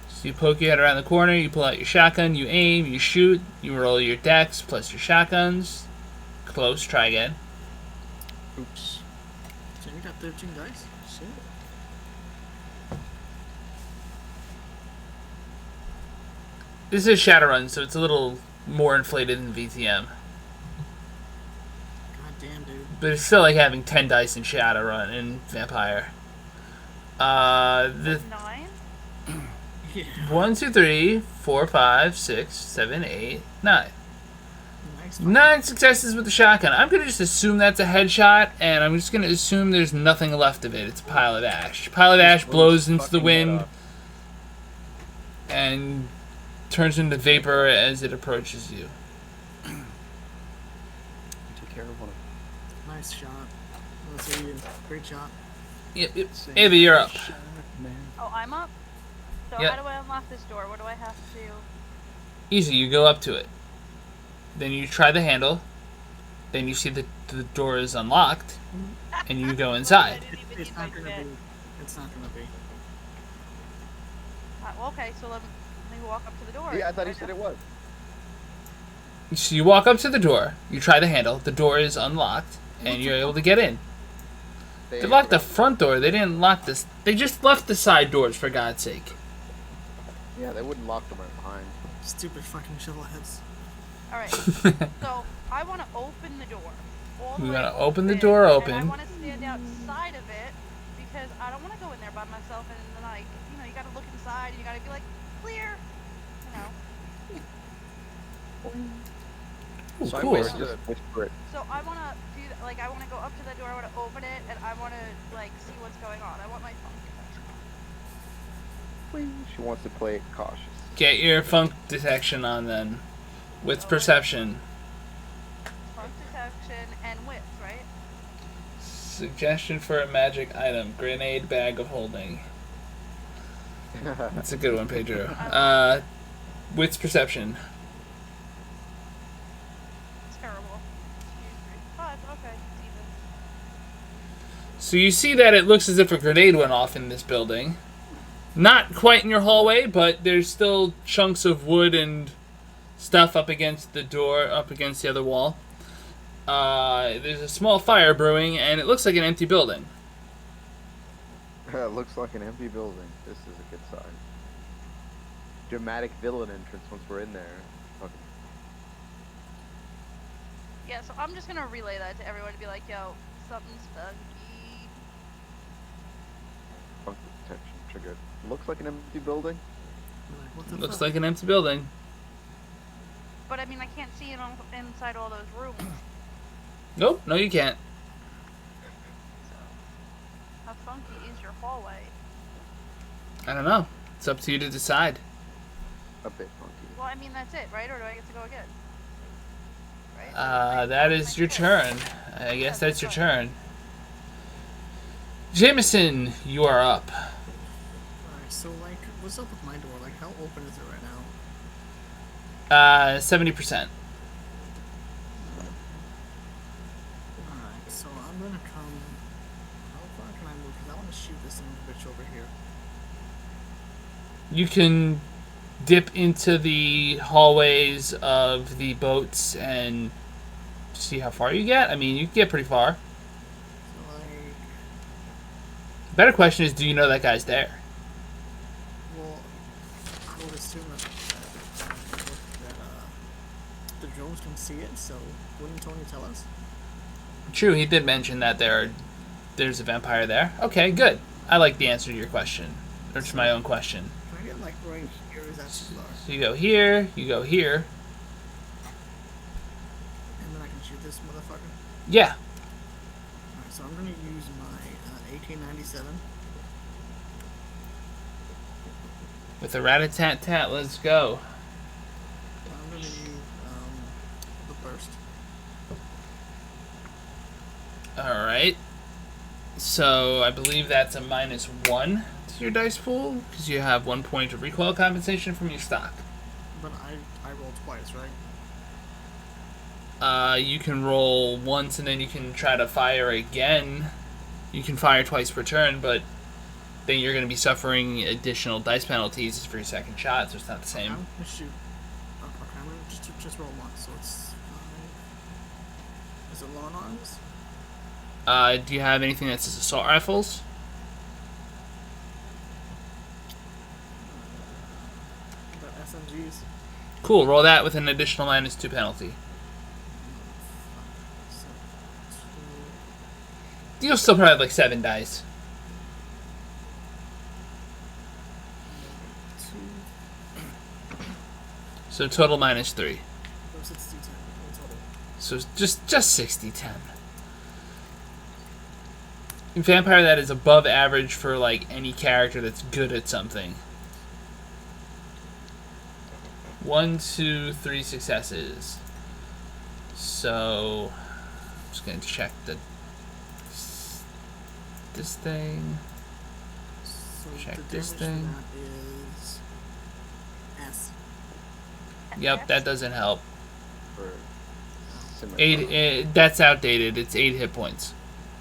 S1: So you poke your head around the corner, you pull out your shotgun, you aim, you shoot, you roll your dex plus your shotguns. Close, try again.
S3: Oops.
S4: So you got 13 dice? Shit.
S1: This is Shadowrun, so it's a little more inflated than VTM.
S4: God damn, dude.
S1: But it's still like having 10 dice in Shadowrun in Vampire. The
S5: 9?
S4: Yeah.
S1: 1, 2, 3, 4, 5, 6, 7, 8, 9.
S4: Nice.
S1: 9 successes with the shotgun. I'm gonna just assume that's a headshot, and I'm just gonna assume there's nothing left of it. It's a pile of ash. Pile of ash blows into the
S3: Fucking
S1: wind
S3: head off.
S1: and turns into vapor as it approaches you.
S3: Take care of one of
S4: Nice shot. Let's see you. Great shot.
S1: Yep, yep.
S3: them.
S1: Ava, you're up.
S3: Shot, man.
S5: Oh, I'm up? So
S1: Yep.
S5: how do I unlock this door? What do I have to do?
S1: Easy, you go up to it. Then you try the handle. Then you see the door is unlocked, and you go
S5: I
S1: inside.
S5: didn't even
S4: It's
S5: need my
S4: not gonna
S5: shit.
S4: be. It's not gonna be.
S5: Well, okay, so let me walk up to the door.
S2: Yeah, I thought he said it was.
S1: So you walk up to the door, you try the handle, the door is unlocked, and you're able to get in. They locked the front door, they didn't lock this. They just left the side doors, for God's sake.
S2: Yeah, they wouldn't lock them right behind.
S4: Stupid fucking shovelheads.
S5: Alright, so I want to open the door. All the
S1: You
S5: way
S1: wanna open the
S5: open,
S1: door
S5: and
S1: open.
S5: I want to stand outside of it because I don't want to go in there by myself and then you gotta look inside and you gotta be like, clear.
S1: Ooh,
S3: So I
S1: cool.
S3: wasted-
S2: Just whisper it.
S5: So I want to do that, I want to go up to the door, I want to open it, and I want to, see what's going on. I want my funk detection.
S2: She wants to play it cautious.
S1: Get your funk detection on then. With perception.
S5: Funk detection and wits, right?
S1: Suggestion for a magic item. Grenade bag of holding. That's a good one, Pedro. Wits perception.
S5: It's terrible. 2, 3, 5, okay, it's even.
S1: So you see that it looks as if a grenade went off in this building. Not quite in your hallway, but there's still chunks of wood and stuff up against the door, up against the other wall. There's a small fire brewing, and it looks like an empty building.
S2: It looks like an empty building. This is a good sign. Dramatic villain entrance once we're in there. Okay.
S5: Yeah, so I'm just gonna relay that to everyone to be like, yo, something's funky.
S2: Funk detection triggered. Looks like an empty building.
S4: Like, what the
S1: Looks
S4: fuck?
S1: like an empty building.
S5: But I mean, I can't see it inside all those rooms.
S1: Nope, no you can't.
S5: So, how funky is your hallway?
S1: I don't know. It's up to you to decide.
S2: A bit funky.
S5: Well, I mean, that's it, right? Or do I get to go again? Right?
S1: That is your turn. I guess that's your turn. Jameson, you are up.
S4: Alright, so like, what's up with my door? Like, how open is it right now?
S1: 70%.
S4: Alright, so I'm gonna come. How far can I move? Because I want to shoot this bitch over here.
S1: You can dip into the hallways of the boats and see how far you get. I mean, you can get pretty far.
S4: So like,
S1: The better question is, do you know that guy's there?
S4: well, I would assume that the drones can see it. So wouldn't Tony tell us?
S1: True, he did mention that there's a vampire there. Okay, good. I like the answer to your question, or to my own question.
S4: Can I get like right here? Is that too far?
S1: So you go here, you go here.
S4: And then I can shoot this motherfucker.
S1: Yeah.
S4: Alright, so I'm gonna use my 1897.
S1: With a rat-a-tat-tat, let's go.
S4: I'm gonna use the burst.
S1: Alright. So I believe that's a -1 to your dice pool, because you have 1 point of recoil compensation from your stock.
S4: But I rolled twice, right?
S1: You can roll once and then you can try to fire again. You can fire twice per turn, but then you're going to be suffering additional dice penalties for your second shot, so it's not the same.
S4: I'm gonna shoot. Okay, I'm gonna just roll once, so it's 5. Is it long arms?
S1: Do you have anything that says assault rifles?
S4: The SMGs.
S1: Cool, roll that with an additional -2 penalty.
S4: So,
S1: You'll still probably have like 7 dice.
S4: 2,
S1: So total -3.
S4: no, 60, 10 in total.
S1: So just 60-10. Vampire, that is above average for like any character that's good at something. 1, 2, 3 successes. So I'm just gonna check this thing.
S4: So
S1: Check
S4: the
S1: this
S4: damage
S1: thing.
S4: for that is S.
S1: Yep, that doesn't help.
S2: For similar
S1: 8. That's outdated. It's 8 hit points.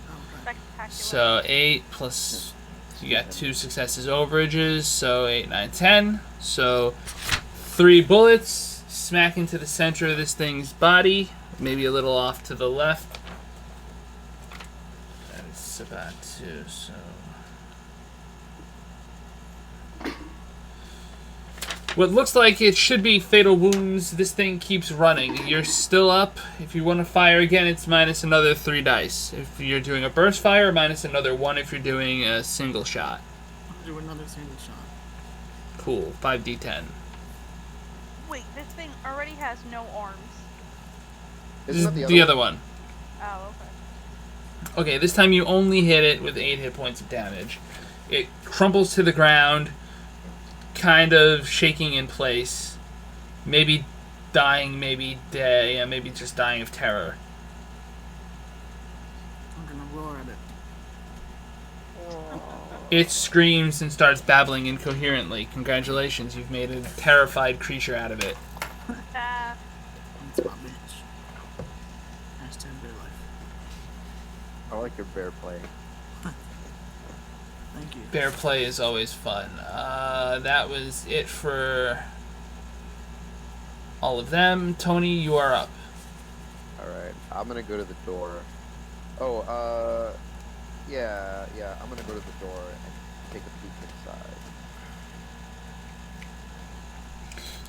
S4: Oh, okay.
S5: Spectacular.
S1: So 8 plus, you got 2 successes overages, so 8, 9, 10. So 3 bullets smack into the center of this thing's body, maybe a little off to the left. That is Sabbat too, so. What looks like it should be fatal wounds. This thing keeps running. You're still up. If you want to fire again, it's minus another 3 dice. If you're doing a burst fire, minus another 1 if you're doing a single shot.
S4: I'll do another single shot.
S1: Cool. 5d10.
S5: Wait, this thing already has no arms.
S1: This
S2: Isn't
S1: is
S2: that
S1: the other one.
S5: Oh, okay.
S1: Okay, this time you only hit it with 8 hit points of damage. It crumples to the ground, kind of shaking in place. Maybe dying, maybe dead, yeah, maybe just dying of terror.
S4: I'm gonna roar at it.
S1: It screams and starts babbling incoherently. Congratulations, you've made a terrified creature out of it.
S4: It's my bitch. Hashtag bear life.
S2: I like your bear play.
S4: Thank you.
S1: Bear play is always fun. That was it for all of them. Tony, you are up.
S2: Alright, I'm gonna go to the door. Yeah, I'm gonna go to the door and take a peek inside.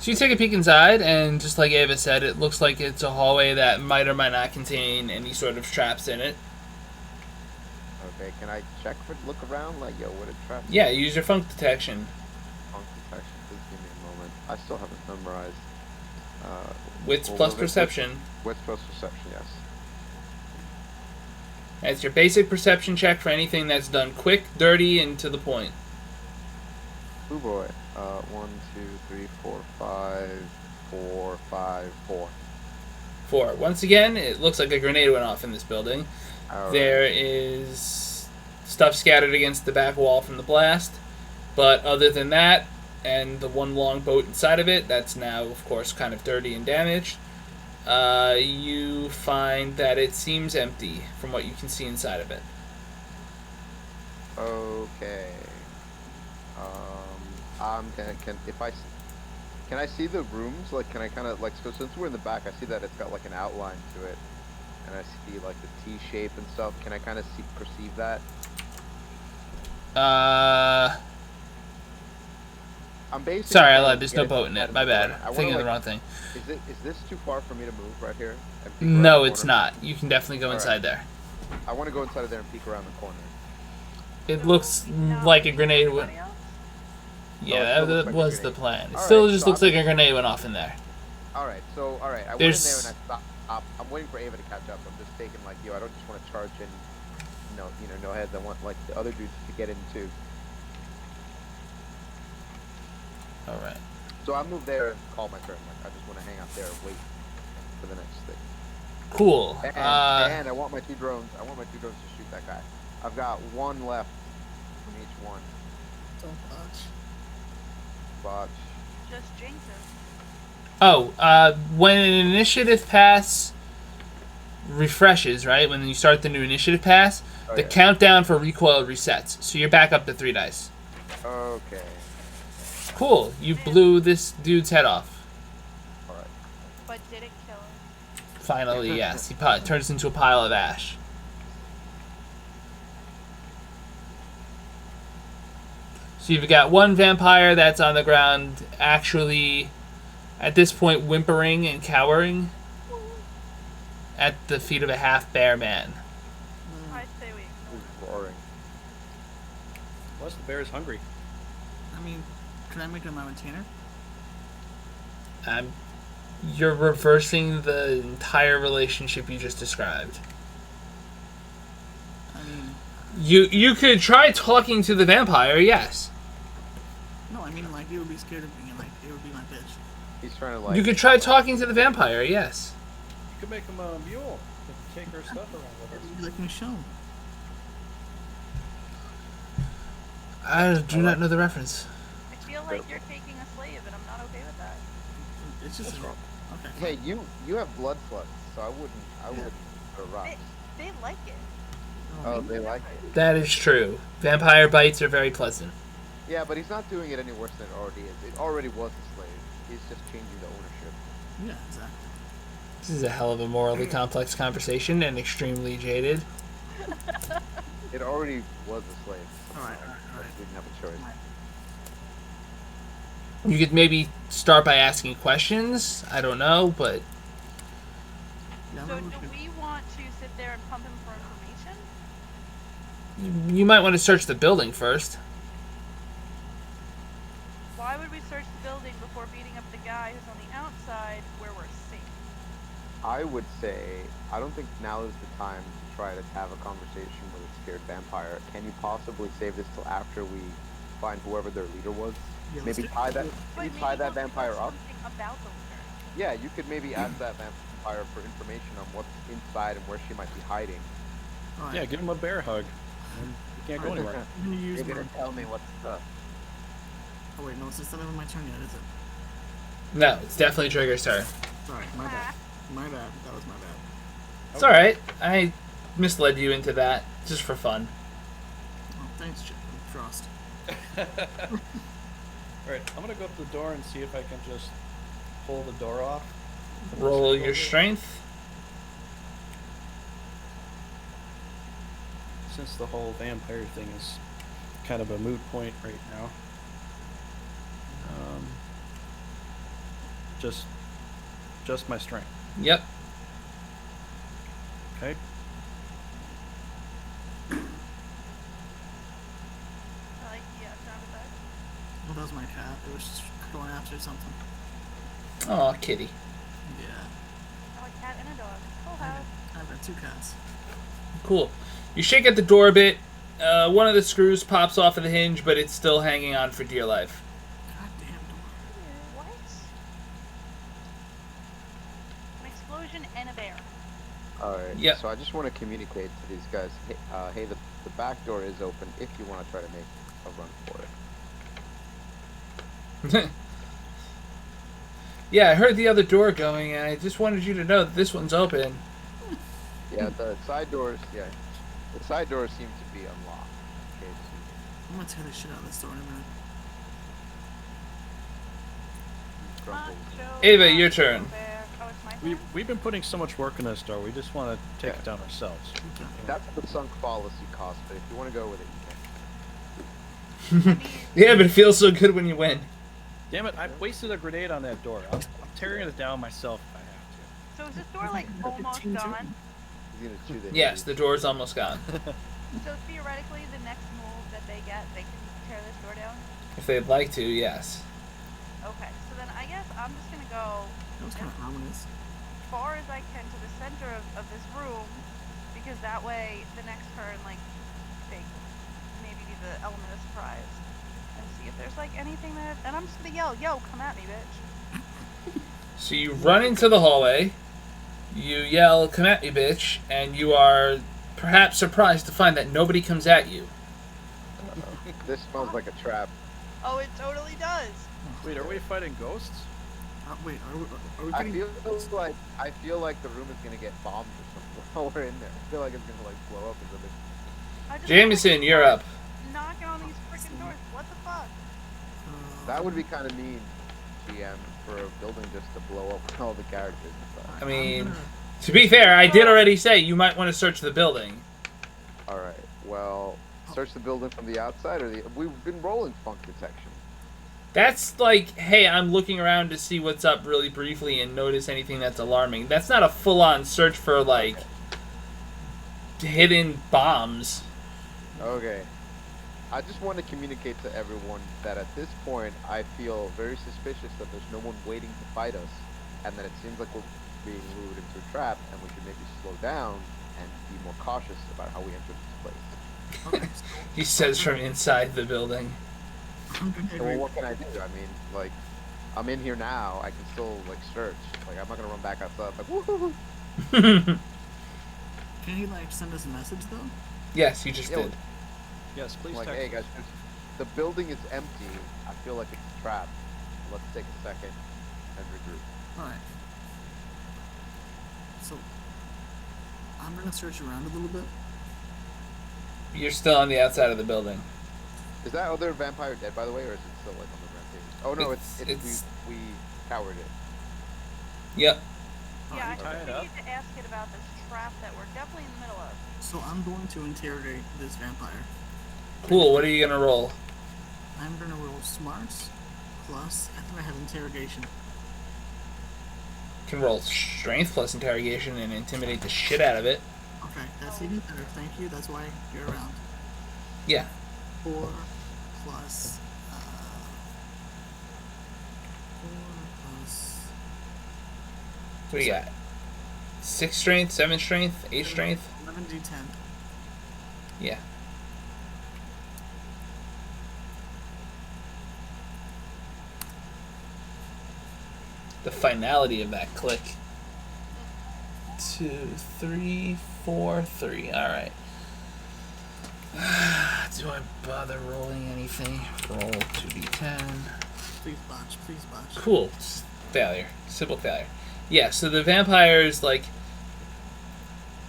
S1: So you take a peek inside, and just like Ava said, it looks like it's a hallway that might or might not contain any sort of traps in it.
S2: Okay, can I look around? Like, yo, what a trap.
S1: Yeah, use your funk detection.
S2: Funk detection, please give me a moment. I still haven't memorized.
S1: Wits
S2: what
S1: plus
S2: was it?
S1: perception.
S2: Wits plus perception, yes.
S1: That's your basic perception check for anything that's done quick, dirty, and to the point.
S2: Ooh boy. 1, 2, 3, 4, 5, 4, 5, 4.
S1: 4. Once again, it looks like a grenade went off in this building.
S2: Alright.
S1: There is stuff scattered against the back wall from the blast, but other than that, and the one long boat inside of it, that's now, of course, kind of dirty and damaged, you find that it seems empty from what you can see inside of it.
S2: Okay. I'm gonna Can I see the rooms? Like, can I kind of like? So since we're in the back, I see that it's got like an outline to it, and I see like the T shape and stuff. Can I kind of perceive that? I'm basically.
S1: Sorry, I lied. There's no boat in it. My bad.
S2: I'm
S1: Thinking of the wrong thing.
S2: Is this too far for me to move right here? And peek
S1: No,
S2: around the
S1: it's
S2: corner?
S1: not. You can definitely go inside there.
S2: I want to go inside of there and peek around the corner.
S1: It looks like a grenade went.
S5: Anybody else?
S1: Yeah,
S2: Oh, it still looks
S1: that
S2: like a
S1: was the
S2: grenade.
S1: plan. It
S2: All
S1: still
S2: right,
S1: just
S2: so
S1: looks like a grenade went off in there.
S2: All right, so I went in
S1: There's-
S2: there and I stopped. I'm waiting for Ava to catch up. I'm just taking like, I don't just want to charge in. No heads. I want like the other dudes to get in too.
S1: All right.
S2: So I move there and call my turn. Like I just want to hang out there and wait for the next thing.
S1: Cool.
S2: And I want my 2 drones. I want my 2 drones to shoot that guy. I've got 1 left from each one.
S4: Don't botch.
S2: Botch.
S5: Just jinx it.
S1: Oh, when an initiative pass refreshes, right? When you start the new initiative pass,
S2: Oh,
S1: the
S2: yeah.
S1: countdown for recoil resets. So you're back up to 3 dice.
S2: Okay.
S1: Cool. You blew this dude's head off.
S2: All right.
S5: But did it kill him?
S1: Finally, yes. He turns into a pile of ash. So you've got 1 vampire that's on the ground, actually, at this point, whimpering and cowering at the feet of a half-bear man.
S5: I say we ignore it.
S2: Who's roaring?
S3: Plus, the bear is hungry.
S4: I mean, can I make him my retainer?
S1: You're reversing the entire relationship you just described.
S4: I mean,
S1: You could try talking to the vampire, yes.
S4: no, I mean, like, he would be scared of me, and, like, it would be my bitch.
S2: He's trying to like.
S1: You could try talking to the vampire, yes.
S3: You could make him a mule. To take her stuff around with us.
S4: He'd be like Michonne.
S1: I do not know the reference.
S5: I feel like you're taking a slave, and I'm not okay with that.
S4: It's just
S3: That's wrong.
S4: Okay.
S2: Hey, you have blood sluts, so I wouldn't go rocks.
S5: They like it.
S2: Oh, they like it.
S1: That is true. Vampire bites are very pleasant.
S2: Yeah, but he's not doing it any worse than it already is. It already was a slave. He's just changing the ownership.
S4: Yeah, exactly.
S1: This is a hell of a morally complex conversation and extremely jaded.
S2: It already was a slave.
S4: Alright.
S2: We didn't have a choice.
S1: You could maybe start by asking questions. I don't know, but
S4: Yeah,
S5: So
S4: I'm
S5: do
S4: not
S5: we want to sit there and pump him for information?
S1: you might want to search the building first.
S5: Why would we search the building before beating up the guy who's on the outside where we're safe?
S2: I would say I don't think now is the time to try to have a conversation with a scared vampire. Can you possibly save this till after we find whoever their leader was?
S4: Yeah,
S2: Maybe
S4: let's
S2: tie that.
S5: But
S2: Maybe tie
S5: maybe
S2: that
S5: he'll
S2: vampire
S5: know
S2: up.
S5: something about the leader.
S2: Yeah, you could maybe ask that vampire for information on what's inside and where she might be hiding.
S4: Alright.
S3: Yeah, give him a bear hug. And you can't go anywhere.
S4: I'm gonna use
S2: Maybe
S4: my...
S2: to tell me what's up.
S4: Oh wait, no, it's not even my turn yet, is it?
S1: No, it's definitely Trigger's turn.
S4: Sorry, my bad. My bad. That was my bad.
S1: It's alright. I misled you into that just for fun.
S4: Oh, thanks, Chip. Frost.
S3: Alright, I'm gonna go up to the door and see if I can just pull the door off.
S1: Roll your strength.
S3: Since the whole vampire thing is kind of a moot point right now. Just my strength.
S1: Yep.
S3: Okay.
S5: I like the sound effect.
S4: Well, that was my cat. It was just going after something.
S1: Aw, kitty.
S4: Yeah.
S5: I like cat and a dog. Full house.
S4: I've got 2 cats.
S1: Cool. You shake at the door a bit. One of the screws pops off of the hinge, but it's still hanging on for dear life.
S4: Goddamn door.
S5: What? An explosion and a bear.
S2: Alright,
S1: Yep.
S2: so I just want to communicate to these guys, hey, the back door is open if you want to try to make a run for it.
S1: Yeah, I heard the other door going, and I just wanted you to know that this one's open.
S2: Yeah, the side doors seem to be unlocked. Okay,
S4: I'm gonna tear the shit out of this door in a minute.
S2: Grunkle.
S1: Ava, your turn.
S5: Oh, it's my turn?
S3: We've been putting so much work in this door. We just want to take it down ourselves.
S4: Okay.
S2: That's the sunk fallacy cost, but if you want to go with it, you can.
S1: Yeah, but it feels so good when you win.
S3: Damn it! I wasted a grenade on that door. I'm tearing it down myself if I have
S5: So is this door like almost gone?
S2: He's gonna chew the
S1: Yes, the door's almost gone.
S5: So theoretically, the next move that they get, they can tear this door down?
S1: If they'd like to, yes.
S5: Okay, so then I guess I'm just gonna go
S4: That was kind of ominous.
S5: as far as I can to the center of this room, because that way the next turn, like, they maybe be the element of surprise. And see if there's like anything that, and I'm just gonna yell, yo, come at me, bitch.
S1: So you run into the hallway, you yell, "Come at me, bitch," and you are perhaps surprised to find that nobody comes at you.
S2: This smells like a trap.
S5: Oh, it totally does.
S3: to. Wait, are we fighting ghosts?
S4: Wait, are we
S2: I
S4: getting...
S2: feel like the room is gonna get bombed or something while we're in there. I feel like it's gonna like blow up or something.
S5: I just
S1: Jameson, you're up.
S5: knocking on these freaking doors. What the fuck?
S2: That would be kind of mean, GM, for a building just to blow up with all the characters and stuff.
S1: I mean, to be fair, I did already say you might want to search the building.
S2: All right. Well, search the building from the outside, or we've been rolling funk detection.
S1: That's like, hey, I'm looking around to see what's up really briefly and notice anything that's alarming. That's not a full-on search for, like, hidden bombs.
S2: Okay. I just want to communicate to everyone that at this point, I feel very suspicious that there's no one waiting to fight us, and that it seems like we're being lured into a trap, and we should maybe slow down and be more cautious about how we enter this place.
S4: Okay,
S1: He says from inside the building.
S2: So well, what can I do? I mean, like, I'm in here now. I can still like search. Like, I'm not gonna run back outside. Like, woohoo!
S4: Can he like send us a message though?
S1: Yes, you just
S2: Yeah,
S1: did.
S3: Yes, please.
S2: Like,
S3: text
S2: hey
S3: us.
S2: guys, the building is empty. I feel like it's a trap. Let's take a second and regroup.
S4: Alright. So, I'm gonna search around a little bit.
S1: You're still on the outside of the building.
S2: Is that other vampire dead, by the way, or is it still like on the rampage? Oh no,
S1: It's-
S2: we cowered it.
S1: Yep.
S5: Yeah, I
S3: tie
S5: think
S3: it
S5: we
S3: up.
S5: need to ask it about this trap that we're definitely in the middle of.
S4: So I'm going to interrogate this vampire.
S1: Cool. What are you gonna roll?
S4: I'm gonna roll smarts plus, I think I have interrogation.
S1: You can roll strength plus interrogation and intimidate the shit out of it.
S4: Okay, that's even better. Thank you. That's why you're around.
S1: Yeah.
S4: 4 plus 4 plus
S1: What do you got? 6 strength, 7 strength, 8 strength?
S4: 11d10.
S1: Yeah. The finality of that click. 2, 3, 4, 3. Alright. Do I bother rolling anything? Roll 2d10.
S4: Please botch. Please botch.
S1: Cool. Failure. Simple failure. Yeah, so the vampire is like,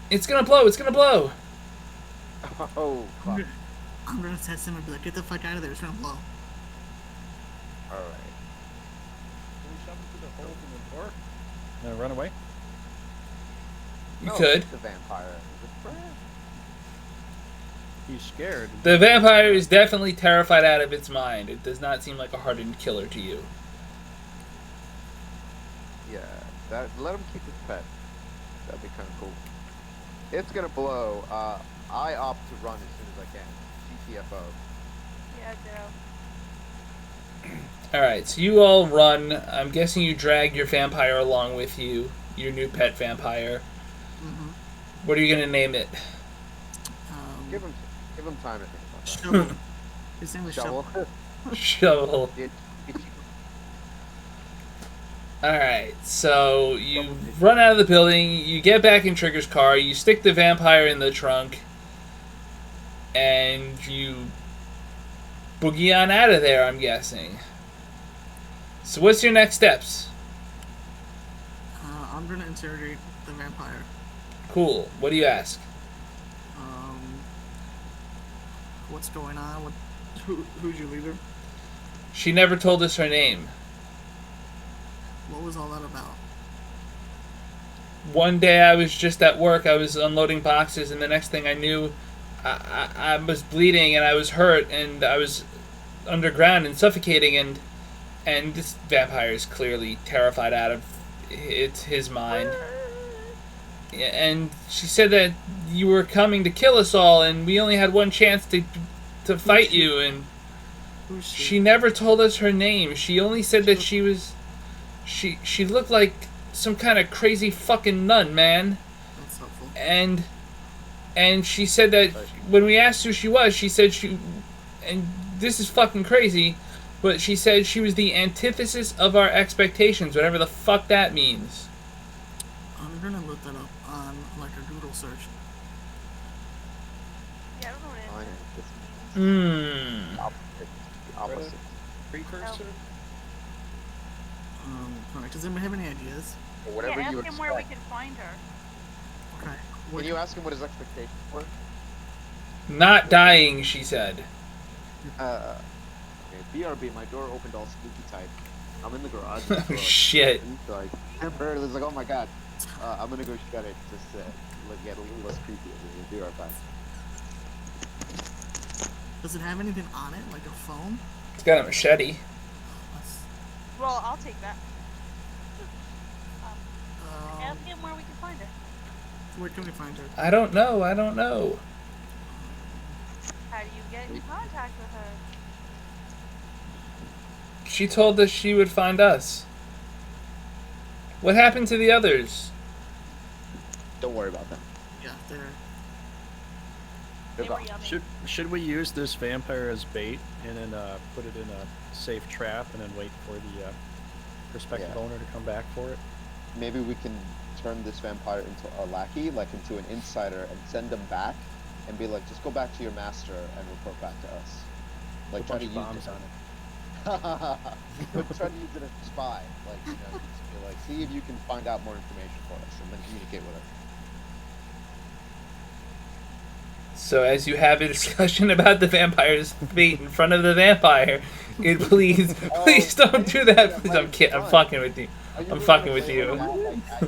S1: it's gonna blow, it's gonna blow.
S2: Oh, fuck.
S4: I'm gonna test him and be like, get the fuck out of there. It's gonna blow.
S2: All right.
S3: Can we shove him through the holes in the door? And run away?
S1: You
S2: No,
S1: could.
S2: it's the vampire. Is it Fred?
S3: He's scared.
S1: The vampire is definitely terrified out of its mind. It does not seem like a hardened killer to you.
S2: Yeah, let him keep his pet. That'd be kind of cool. It's gonna blow. I opt to run as soon as I can. GTFO.
S5: Yeah, ditto.
S1: Alright, so you all run. I'm guessing you drag your vampire along with you. Your new pet vampire.
S4: Mm-hmm.
S1: What are you gonna name it?
S2: Give him time to think about that.
S4: Shovel. His name was
S2: Shovel.
S4: Shovel.
S1: Shovel.
S2: It's
S1: Alright, so you run out of the building, you get back in Trigger's car, you stick the vampire in the trunk, and you boogie on out of there, I'm guessing. So what's your next steps?
S4: I'm gonna interrogate the vampire.
S1: Cool. What do you ask?
S4: What's going on? Who's your leader?
S1: She never told us her name.
S4: What was all that about?
S1: One day I was just at work, I was unloading boxes, and the next thing I knew, I was bleeding and I was hurt and I was underground and suffocating, and this vampire is clearly terrified out of his mind. And she said that you were coming to kill us all, and we only had one chance to fight you, and
S4: Who's
S1: she never told us her name. She only said that she was... She looked like some kind of crazy fucking nun, man.
S4: That's helpful.
S1: And she said that when we asked who she was, she said she... And this is fucking crazy, but she said she was the antithesis of our expectations, whatever the fuck that means.
S4: I'm gonna look that up on like a Google search.
S5: Yeah, I don't know what
S2: I
S5: it
S2: know,
S5: is.
S2: it's the opposite.
S3: Precursor?
S4: Alright, does anybody have any ideas?
S2: Or whatever
S5: Yeah,
S2: you
S5: ask him where we
S2: expect.
S5: can find her.
S4: Okay.
S2: Can you ask him what his expectations were?
S1: Not dying, she said.
S2: Okay, BRB, my door opened all spooky type. I'm in the garage.
S1: Oh, shit.
S2: So like, temporarily, it's like, oh my god. I'm gonna go shut it just to get a little less creepy. We'll be right back.
S4: Does it have anything on it, like a phone?
S1: It's got a machete.
S4: That's,
S5: Well, I'll take that.
S4: um,
S5: Ask him where we can find her.
S4: where can we find her?
S1: I don't know.
S5: How do you get in contact with her?
S1: She told us she would find us. What happened to the others?
S2: Don't worry about them.
S4: Yeah, they're.
S2: They're
S5: They were
S2: gone.
S5: yummy.
S3: Should we use this vampire as bait and then put it in a safe trap and then wait for the prospective
S2: Yeah.
S3: owner to come back for it?
S2: Maybe we can turn this vampire into a lackey, like into an insider, and send them back, and be like, just go back to your master and report back to us. Like,
S3: Put
S2: try
S3: a
S2: to
S3: bunch
S2: use
S3: of bombs
S2: it.
S3: on it.
S2: But try to use it as a spy. Like, you know, just be like, see if you can find out more information for us, and then communicate with us.
S1: So as you have a discussion about the vampire's fate in front of the vampire, please don't do that. Please, I'm kidding. I'm fucking with you.
S2: Are you
S1: I'm
S2: really
S1: fucking
S2: gonna
S1: with
S2: say
S1: you.
S2: about, like, I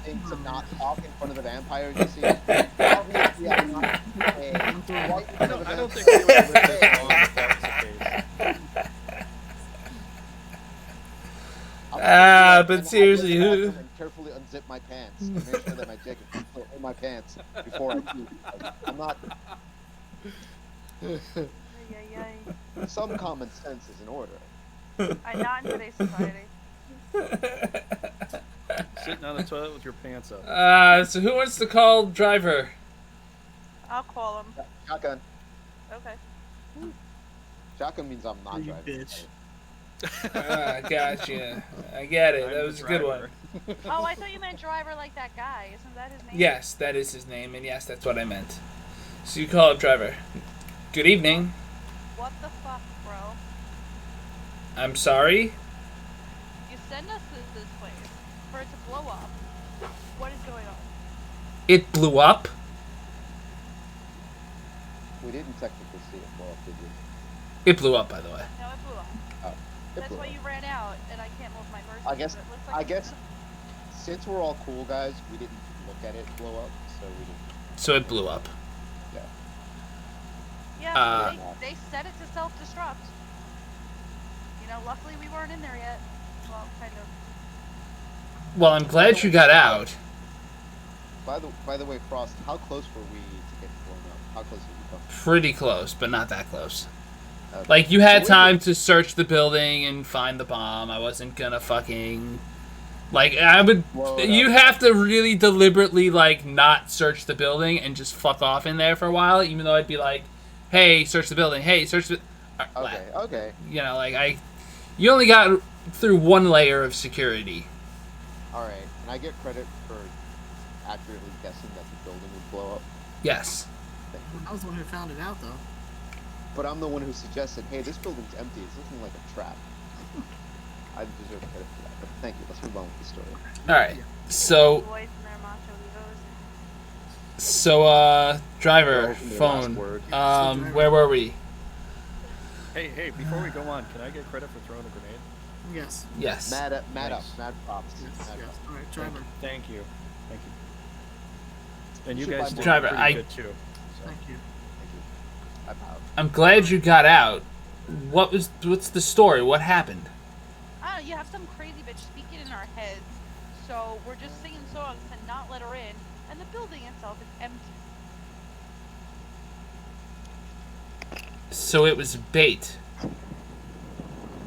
S2: think to not talk in front of the vampire? You see, obviously I'm not
S3: I don't think we would live this long if that was the case.
S1: But seriously, who?
S2: And carefully unzip my pants and make sure that my jacket fits in my pants before I eat. Like, I'm not.
S5: Ay, ay, ay.
S2: Some common sense is in order.
S5: I'm not in today's society.
S3: Sitting on the toilet with your pants up.
S1: So who wants to call driver?
S5: I'll call him.
S2: Shotgun.
S5: Okay.
S2: Shotgun means I'm not
S4: You
S2: driving.
S4: bitch.
S1: Gotcha. I get it.
S3: I'm
S1: That
S3: the
S1: was a good one.
S3: driver.
S5: Oh, I thought you meant driver like that guy. Isn't that his name?
S1: Yes, that is his name, and yes, that's what I meant. So you call up driver. Good evening.
S5: What the fuck, bro?
S1: I'm sorry.
S5: You send us to this place for it to blow up. What is going on?
S1: It blew up.
S2: We didn't technically see it blow up, did we?
S1: It blew up, by the way.
S5: No, it blew up.
S2: It
S5: That's
S2: blew
S5: why
S2: up.
S5: you ran out, and I can't move my person.
S2: I guess.
S5: but it looks like
S2: I
S5: it's
S2: guess.
S5: gonna-
S2: Since we're all cool guys, we didn't look at it blow up, so we didn't.
S1: So it blew up.
S2: Yeah.
S5: Yeah, they set it to self-destruct. You know, luckily we weren't in there yet. Well, kind of.
S1: Well, I'm glad you got out.
S2: By the way, Frost, how close were we to getting blown up? How close did you come?
S1: Pretty close, but not that close.
S2: Okay.
S1: Like, you had
S2: So we
S1: time to search the building and find the bomb. I wasn't gonna fucking... Like, I would...
S2: Blow it
S1: You
S2: up.
S1: have to really deliberately, like, not search the building and just fuck off in there for a while, even though I'd be like, hey, search the building. Hey, search the...
S2: Okay.
S1: You know, like, You only got through one layer of security.
S2: Alright. And I get credit for accurately guessing that the building would blow up.
S1: Yes.
S4: I was the one who found it out, though.
S2: But I'm the one who suggested, hey, this building's empty. It's looking like a trap. I deserve credit for that. But thank you. Let's move on with the story.
S1: Alright. So,
S5: Boys and their macho egos.
S1: driver,
S2: Your last
S1: phone.
S2: word.
S1: Where were we?
S3: Hey, before we go on, can I get credit for throwing a grenade?
S4: Yes.
S1: Yes.
S2: Mad up,
S3: Nice.
S2: mad props.
S4: Yes.
S2: Mad
S4: Yes.
S2: props.
S4: All right, driver.
S3: Thank you. And you
S2: should
S3: guys
S2: buy
S3: did
S2: more.
S1: Driver,
S3: pretty good too. So.
S4: Thank you.
S2: Thank you. I'm out.
S1: I'm glad you got out. What's the story? What happened?
S5: You have some crazy bitch speaking in our heads, so we're just singing songs to not let her in, and the building itself is empty.
S1: So it was bait.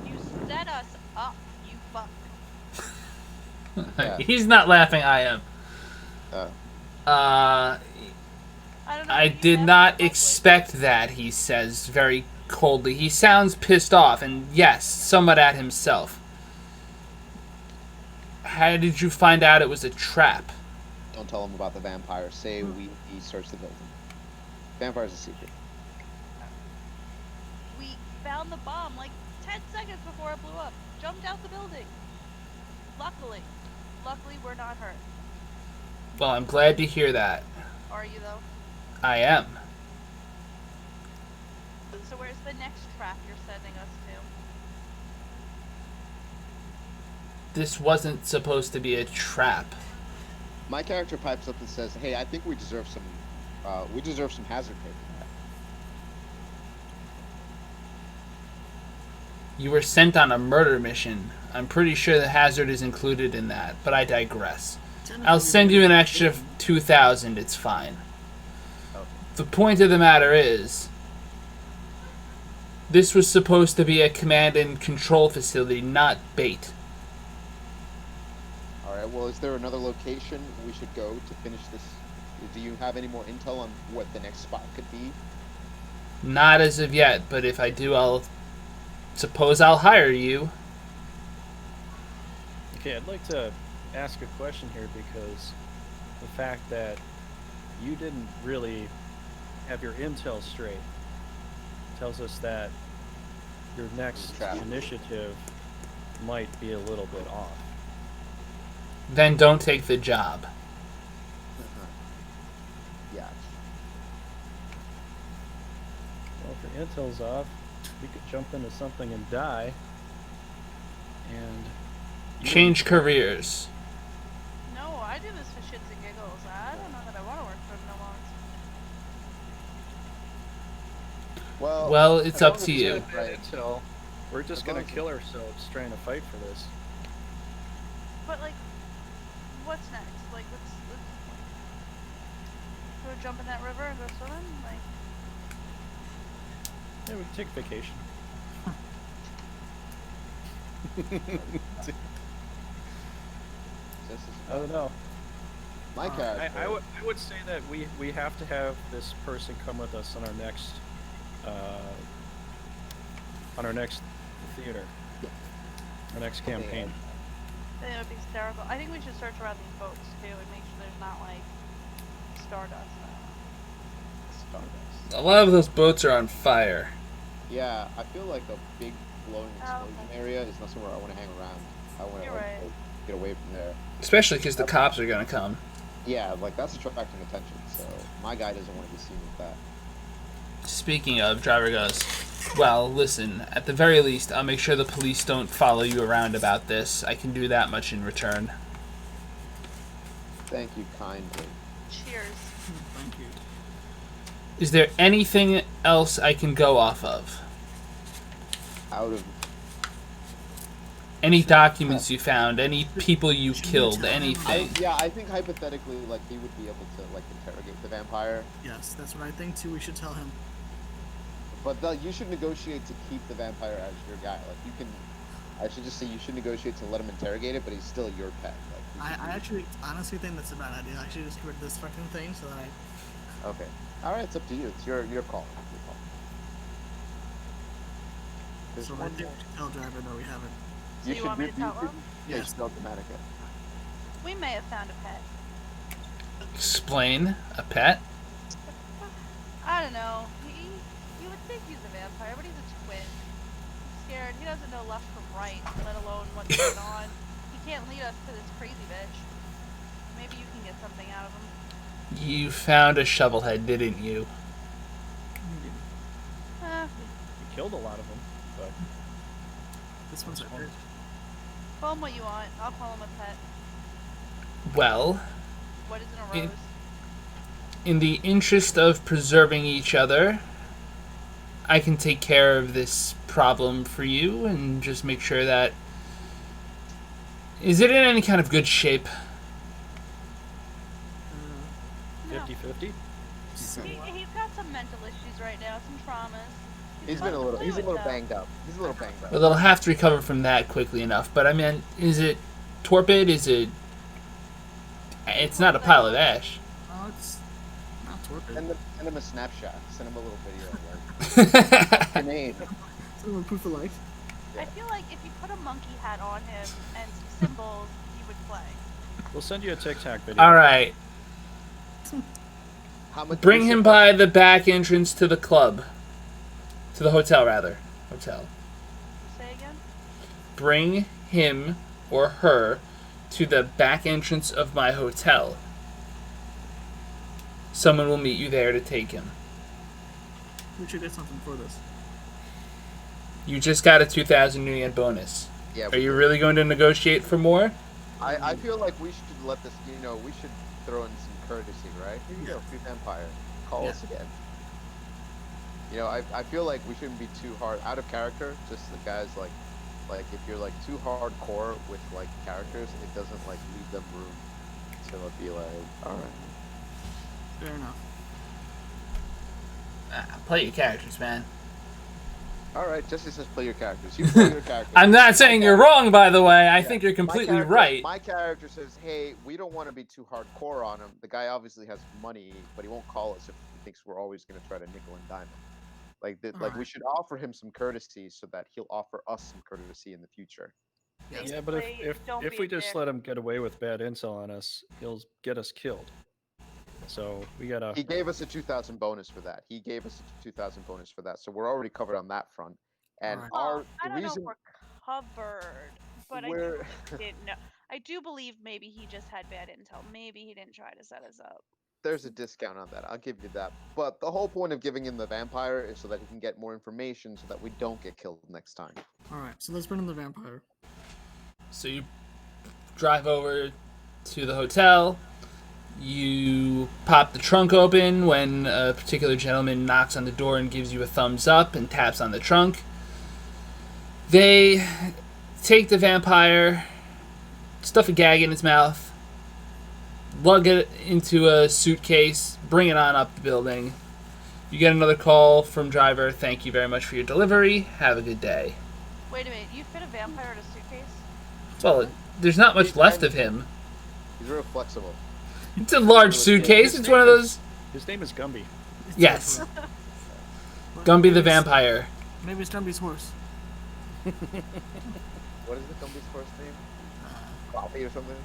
S5: You set us up, you fuck.
S2: Yeah.
S1: He's not laughing, I am.
S5: I don't know.
S1: I
S5: what you
S1: did
S5: said
S1: not
S5: publicly.
S1: expect that, he says very coldly. He sounds pissed off, and yes, somewhat at himself. How did you find out it was a trap?
S2: Don't tell him about the vampire. Say we searched the building. Vampire's a secret.
S5: We found the bomb like 10 seconds before it blew up. Jumped out the building. Luckily, we're not hurt.
S1: Well, I'm glad to hear that.
S5: Are you though?
S1: I am.
S5: So where's the next trap you're sending us to?
S1: This wasn't supposed to be a trap.
S2: My character pipes up and says, "Hey, I think we deserve some hazard pay for that."
S1: You were sent on a murder mission. I'm pretty sure the hazard is included in that, but I digress. I'll send you an extra 2,000, it's fine.
S2: Okay.
S1: The point of the matter is, this was supposed to be a command and control facility, not bait.
S2: Alright, well, is there another location we should go to finish this? Do you have any more intel on what the next spot could be?
S1: Not as of yet, but if I do, I'll hire you.
S3: Okay, I'd like to ask a question here because the fact that you didn't really have your intel straight tells us that your next
S2: Trap.
S3: initiative might be a little bit off.
S1: Then don't take the job.
S2: Yeah.
S3: Well, if your intel's off, we could jump into something and die. And
S1: Change careers.
S5: No, I do this for shits and giggles. I don't know that I want to work for him no longer.
S1: Well, it's
S3: as
S1: up
S3: long
S1: to
S3: as
S1: you.
S3: we get that intel, we're just
S2: As
S3: gonna
S2: long as-
S3: kill ourselves trying to fight for this.
S5: But like, what's next? Like, let's go jump in that river and go swimming. Like,
S3: Yeah, we can take a vacation.
S2: This is
S3: I don't know.
S2: my character.
S3: I would say that we have to have this person come with us on our next theater, our next campaign.
S5: I think it would be hysterical. I think we should search around these boats too and make sure there's not like stardust.
S2: Stardust.
S1: A lot of those boats are on fire.
S2: Yeah, I feel like a big glowing
S5: Oh,
S2: explosion
S5: okay.
S2: area is not somewhere I want to hang around. I want to
S5: You're right.
S2: get away from there.
S1: Especially because the cops are going to come.
S2: Yeah, like that's attracting attention. So my guy doesn't want to be seen with that.
S1: Speaking of, driver goes, well, listen, at the very least, I'll make sure the police don't follow you around about this. I can do that much in return.
S2: Thank you kindly.
S5: Cheers.
S4: Thank you.
S1: Is there anything else I can go off of?
S2: Out of
S1: Any documents you found? Any people you killed? Anything?
S2: I think hypothetically, like he would be able to like interrogate the vampire,
S4: Yes, that's what I think too. We should tell him.
S2: but you should negotiate to keep the vampire as your guy. Like you can, I should just say you should negotiate to let him interrogate it, but he's still your pet. Like
S4: I actually honestly think that's a bad idea. I should just get rid of this fucking thing so that I.
S2: okay, all right, it's up to you. It's your call. Your call. There's
S4: So I
S2: one
S4: think
S2: more.
S4: we should tell driver that we haven't.
S5: So you want me to tell him?
S2: Yeah,
S4: Yes.
S2: spell Dramatica.
S5: We may have found a pet.
S1: Explain. A pet?
S5: I don't know. You would think he's a vampire, but he's a twin. He's scared. He doesn't know left from right, let alone what's going on. He can't lead us to this crazy bitch. Maybe you can get something out of him.
S1: You found a shovelhead, didn't you?
S5: Eh,
S3: We killed a lot of them, but
S4: This one's our first.
S5: Call him what you want. I'll call him a pet.
S1: Well,
S5: What is in a rose?
S1: in the interest of preserving each other, I can take care of this problem for you and just make sure that... Is it in any kind of good shape?
S3: 50-50?
S5: He's got some mental issues right now, some traumas.
S2: He's a little banged up. He's a little banged up.
S1: Well, they'll have to recover from that quickly enough. But I mean, is it torpid? Is it... It's not a pile of ash.
S4: Oh, it's not torpid.
S2: Send him a snapshot. Send him a little video. Like, grenade.
S4: Send him a proof of life.
S5: I feel like if you put a monkey hat on him and some symbols, he would play.
S3: We'll send you a TikTok video.
S1: All right.
S2: How much?
S1: Bring him by the back entrance to the club. To the hotel, rather. Hotel.
S5: Say again?
S1: Bring him or her to the back entrance of my hotel. Someone will meet you there to take him.
S4: We should get something for this.
S1: You just got a 2,000 new yen bonus.
S2: Yeah.
S1: Are you really going to negotiate for more?
S2: I feel like we should let this. We should throw in some courtesy, right? Here you go, free vampire. Call us again. I feel like we shouldn't be too hard out of character. Just the guys like if you're like too hardcore with like characters, it doesn't like leave them room to be like, all right.
S4: Fair enough.
S1: Play your characters, man.
S2: All right, Jesse says play your characters. You play your characters.
S1: I'm not saying you're wrong, by the way. I think you're completely right.
S2: My character says, hey, we don't want to be too hardcore on him. The guy obviously has money, but he won't call us if he thinks we're always going to try to nickel and dime him. Like we should offer him some courtesy so that he'll offer us some courtesy in the future.
S3: Yeah, but if we just let him get away with bad intel on us, he'll get us killed. So we gotta.
S2: He gave us a 2,000 bonus for that. So we're already covered on that front. And
S4: Alright.
S5: I don't
S2: reason
S5: know if we're covered, but I didn't know. I do believe maybe he just had bad intel. Maybe he didn't try to set us up.
S2: there's a discount on that. I'll give you that. But the whole point of giving him the vampire is so that he can get more information so that we don't get killed next time.
S4: Alright, so let's bring in the vampire.
S1: So you drive over to the hotel. You pop the trunk open when a particular gentleman knocks on the door and gives you a thumbs up and taps on the trunk. They take the vampire, stuff a gag in its mouth, lug it into a suitcase, bring it on up the building. You get another call from driver. Thank you very much for your delivery. Have a good day.
S5: Wait a minute, you fit a vampire in a suitcase?
S1: Well, there's not much left of him.
S2: He's real flexible.
S1: It's a large suitcase. It's one of those...
S3: His name is Gumby.
S1: Yes. Gumby the vampire.
S4: Maybe it's Gumby's horse.
S2: What is the Gumby's first name? Coffee or something?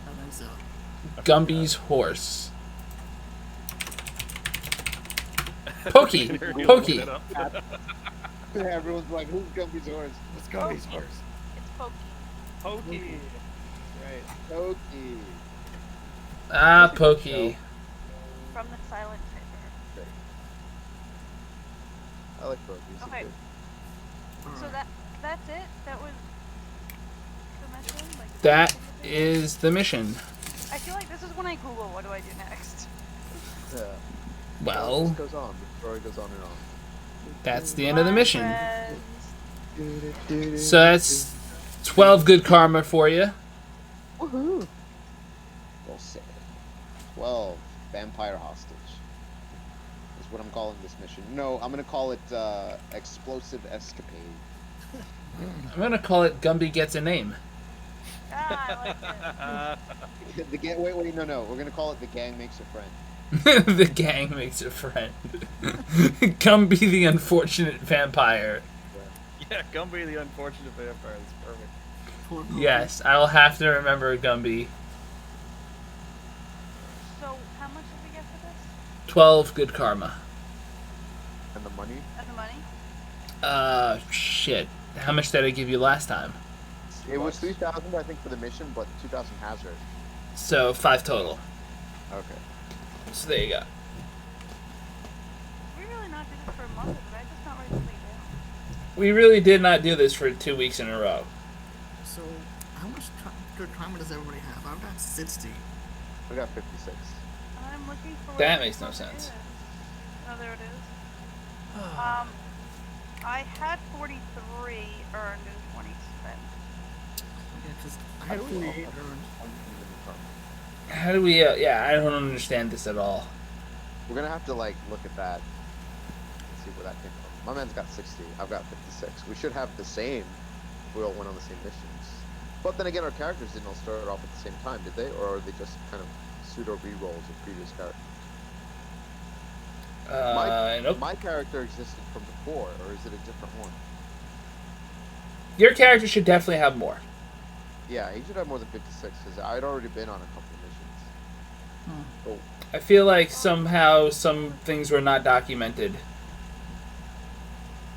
S4: I think so.
S1: Gumby's horse. Pokey. Pokey.
S2: Everyone's like, who's Gumby's horse?
S3: It's Gumby's horse.
S5: It's Pokey.
S3: Pokey.
S2: Right. Pokey.
S1: Ah, Pokey.
S5: From the Silent Typer.
S2: I like Pokey. He's
S5: Okay.
S2: good.
S5: So that's it? That was the mission? Like,
S1: That is the mission.
S5: I feel like this is when I Google what do I do next.
S2: Yeah.
S1: Well,
S2: This goes on. The story goes on and on.
S1: that's the end of the mission.
S5: Friends.
S1: So that's 12 good karma for you.
S2: Woohoo! Well said. 12. Vampire hostage. Is what I'm calling this mission. No, I'm gonna call it explosive escapade.
S1: I'm going to call it Gumby Gets a Name.
S5: Ah, I like it.
S2: The gang. Wait. No. We're gonna call it the gang makes a friend.
S1: The gang makes a friend. Gumby the unfortunate vampire.
S3: Yeah, Gumby the unfortunate vampire. That's perfect.
S4: Poor Pokey.
S1: Yes, I'll have to remember Gumby.
S5: So, how much did we get for this?
S1: 12 good karma.
S2: And the money.
S5: And the money?
S1: Shit. How much did I give you last time?
S2: It was 3,000, I think, for the mission, but 2,000 hazard.
S1: So 5 total.
S2: Okay.
S1: So there you go.
S5: We really not do this for a month, did I just not write something down?
S1: We really did not do this for 2 weeks in a row.
S4: So, good karma does everybody have? I've got 60.
S2: We got 56.
S5: I'm looking for.
S1: That
S5: where
S1: makes no
S5: this one
S1: sense.
S5: is. Oh, there it is. I had 43 earned and 20 spent.
S4: Yeah, because I
S2: How
S4: had
S2: do we all
S4: 48
S2: have
S4: earned.
S2: uneven karma?
S1: How do we? Yeah, I don't understand this at all.
S2: We're gonna have to like look at that and see where that came from. My man's got 60. I've got 56. We should have the same. If we all went on the same missions. But then again, our characters didn't all start off at the same time, did they? Or are they just kind of pseudo re-rolls of previous characters?
S1: Nope.
S2: My character existed from before, or is it a different one?
S1: Your character should definitely have more.
S2: Yeah, he should have more than 56 because I'd already been on a couple of missions. Oh,
S1: I feel like somehow some things were not documented.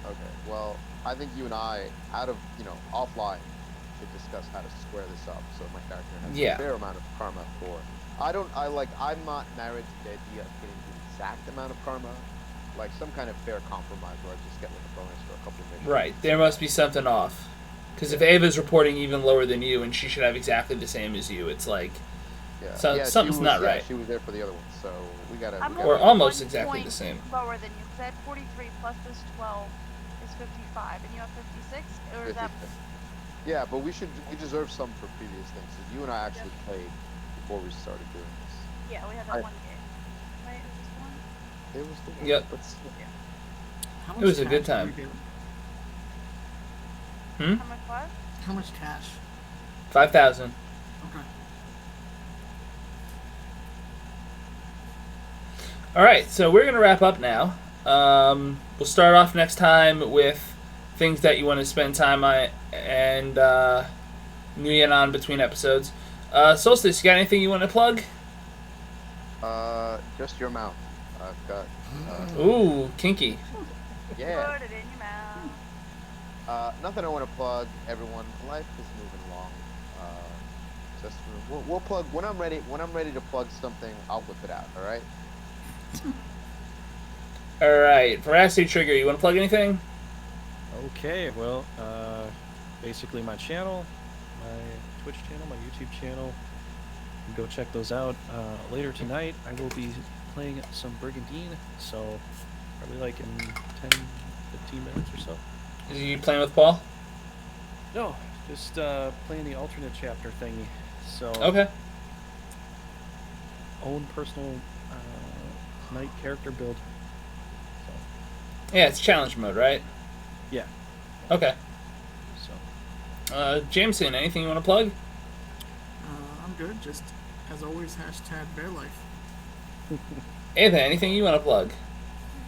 S2: okay. Well, I think you and I, offline, should discuss how to square this up so my character has
S1: Yeah.
S2: a fair amount of karma for. I'm not married to the idea of getting the exact amount of karma, like some kind of fair compromise where I just get like a bonus for a couple of missions.
S1: Right, there must be something off. Because if Ava's reporting even lower than you and she should have exactly the same as you, it's like
S2: Yeah.
S1: something's not right.
S2: She was there for the other one, so we gotta.
S5: I'm
S1: Or
S5: only
S1: almost
S5: 1
S1: exactly
S5: point
S1: the same.
S5: Lower than you, because I had 43 plus this 12 is 55, and you have 56, or is that?
S2: Yeah, but we deserve some for previous things. 'Cause you and I actually played before we started doing this.
S5: Yeah, we had that one game. Right? Is this one?
S2: It was the one.
S1: Yep.
S2: But still.
S4: How
S1: It was a
S4: much
S1: good
S4: cash did
S1: time.
S4: we get?
S5: How much what?
S4: How much cash?
S1: 5,000.
S4: Okay.
S1: Alright, so we're going to wrap up now. We'll start off next time with things that you want to spend time on and new in on between episodes. Solstice, you got anything you want to plug?
S2: Just your mouth. I've got.
S1: Ooh, kinky.
S2: Yeah.
S5: Put it in your mouth.
S2: Nothing I want to plug. Everyone, life is moving along. Just we'll plug when I'm ready. When I'm ready to plug something, I'll whip it out. All right.
S1: Alright, Veracity Trigger, you want to plug anything?
S3: Okay, well, basically my channel, my Twitch channel, my YouTube channel, you can go check those out. Later tonight, I will be playing some Brigandine, so probably like in 10, 15 minutes or so.
S1: Are you playing with Paul?
S3: No, just playing the alternate chapter thingy. So
S1: Okay.
S3: own personal knight character build. So
S1: Yeah, it's challenge mode, right?
S3: yeah,
S1: Okay.
S3: so
S1: Jameson, anything you want to plug?
S4: I'm good. Just, as always, hashtag bear life.
S1: Ava, anything you want to plug?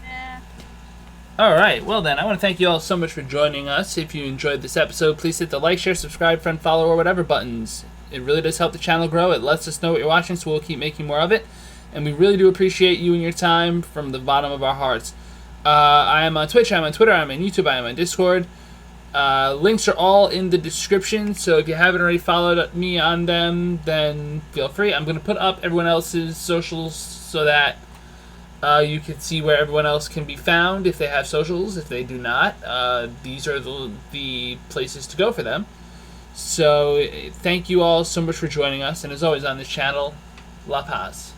S5: Nah.
S1: Alright, well then, I want to thank you all so much for joining us. If you enjoyed this episode, please hit the like, share, subscribe, friend, follow, or whatever buttons. It really does help the channel grow. It lets us know what you're watching, so we'll keep making more of it. And we really do appreciate you and your time from the bottom of our hearts. I am on Twitch, I'm on Twitter, I'm on YouTube, I am on Discord. Links are all in the description, so if you haven't already followed me on them, then feel free. I'm going to put up everyone else's socials so that you can see where everyone else can be found if they have socials. If they do not, these are the places to go for them. So thank you all so much for joining us, and as always on this channel, La Paz.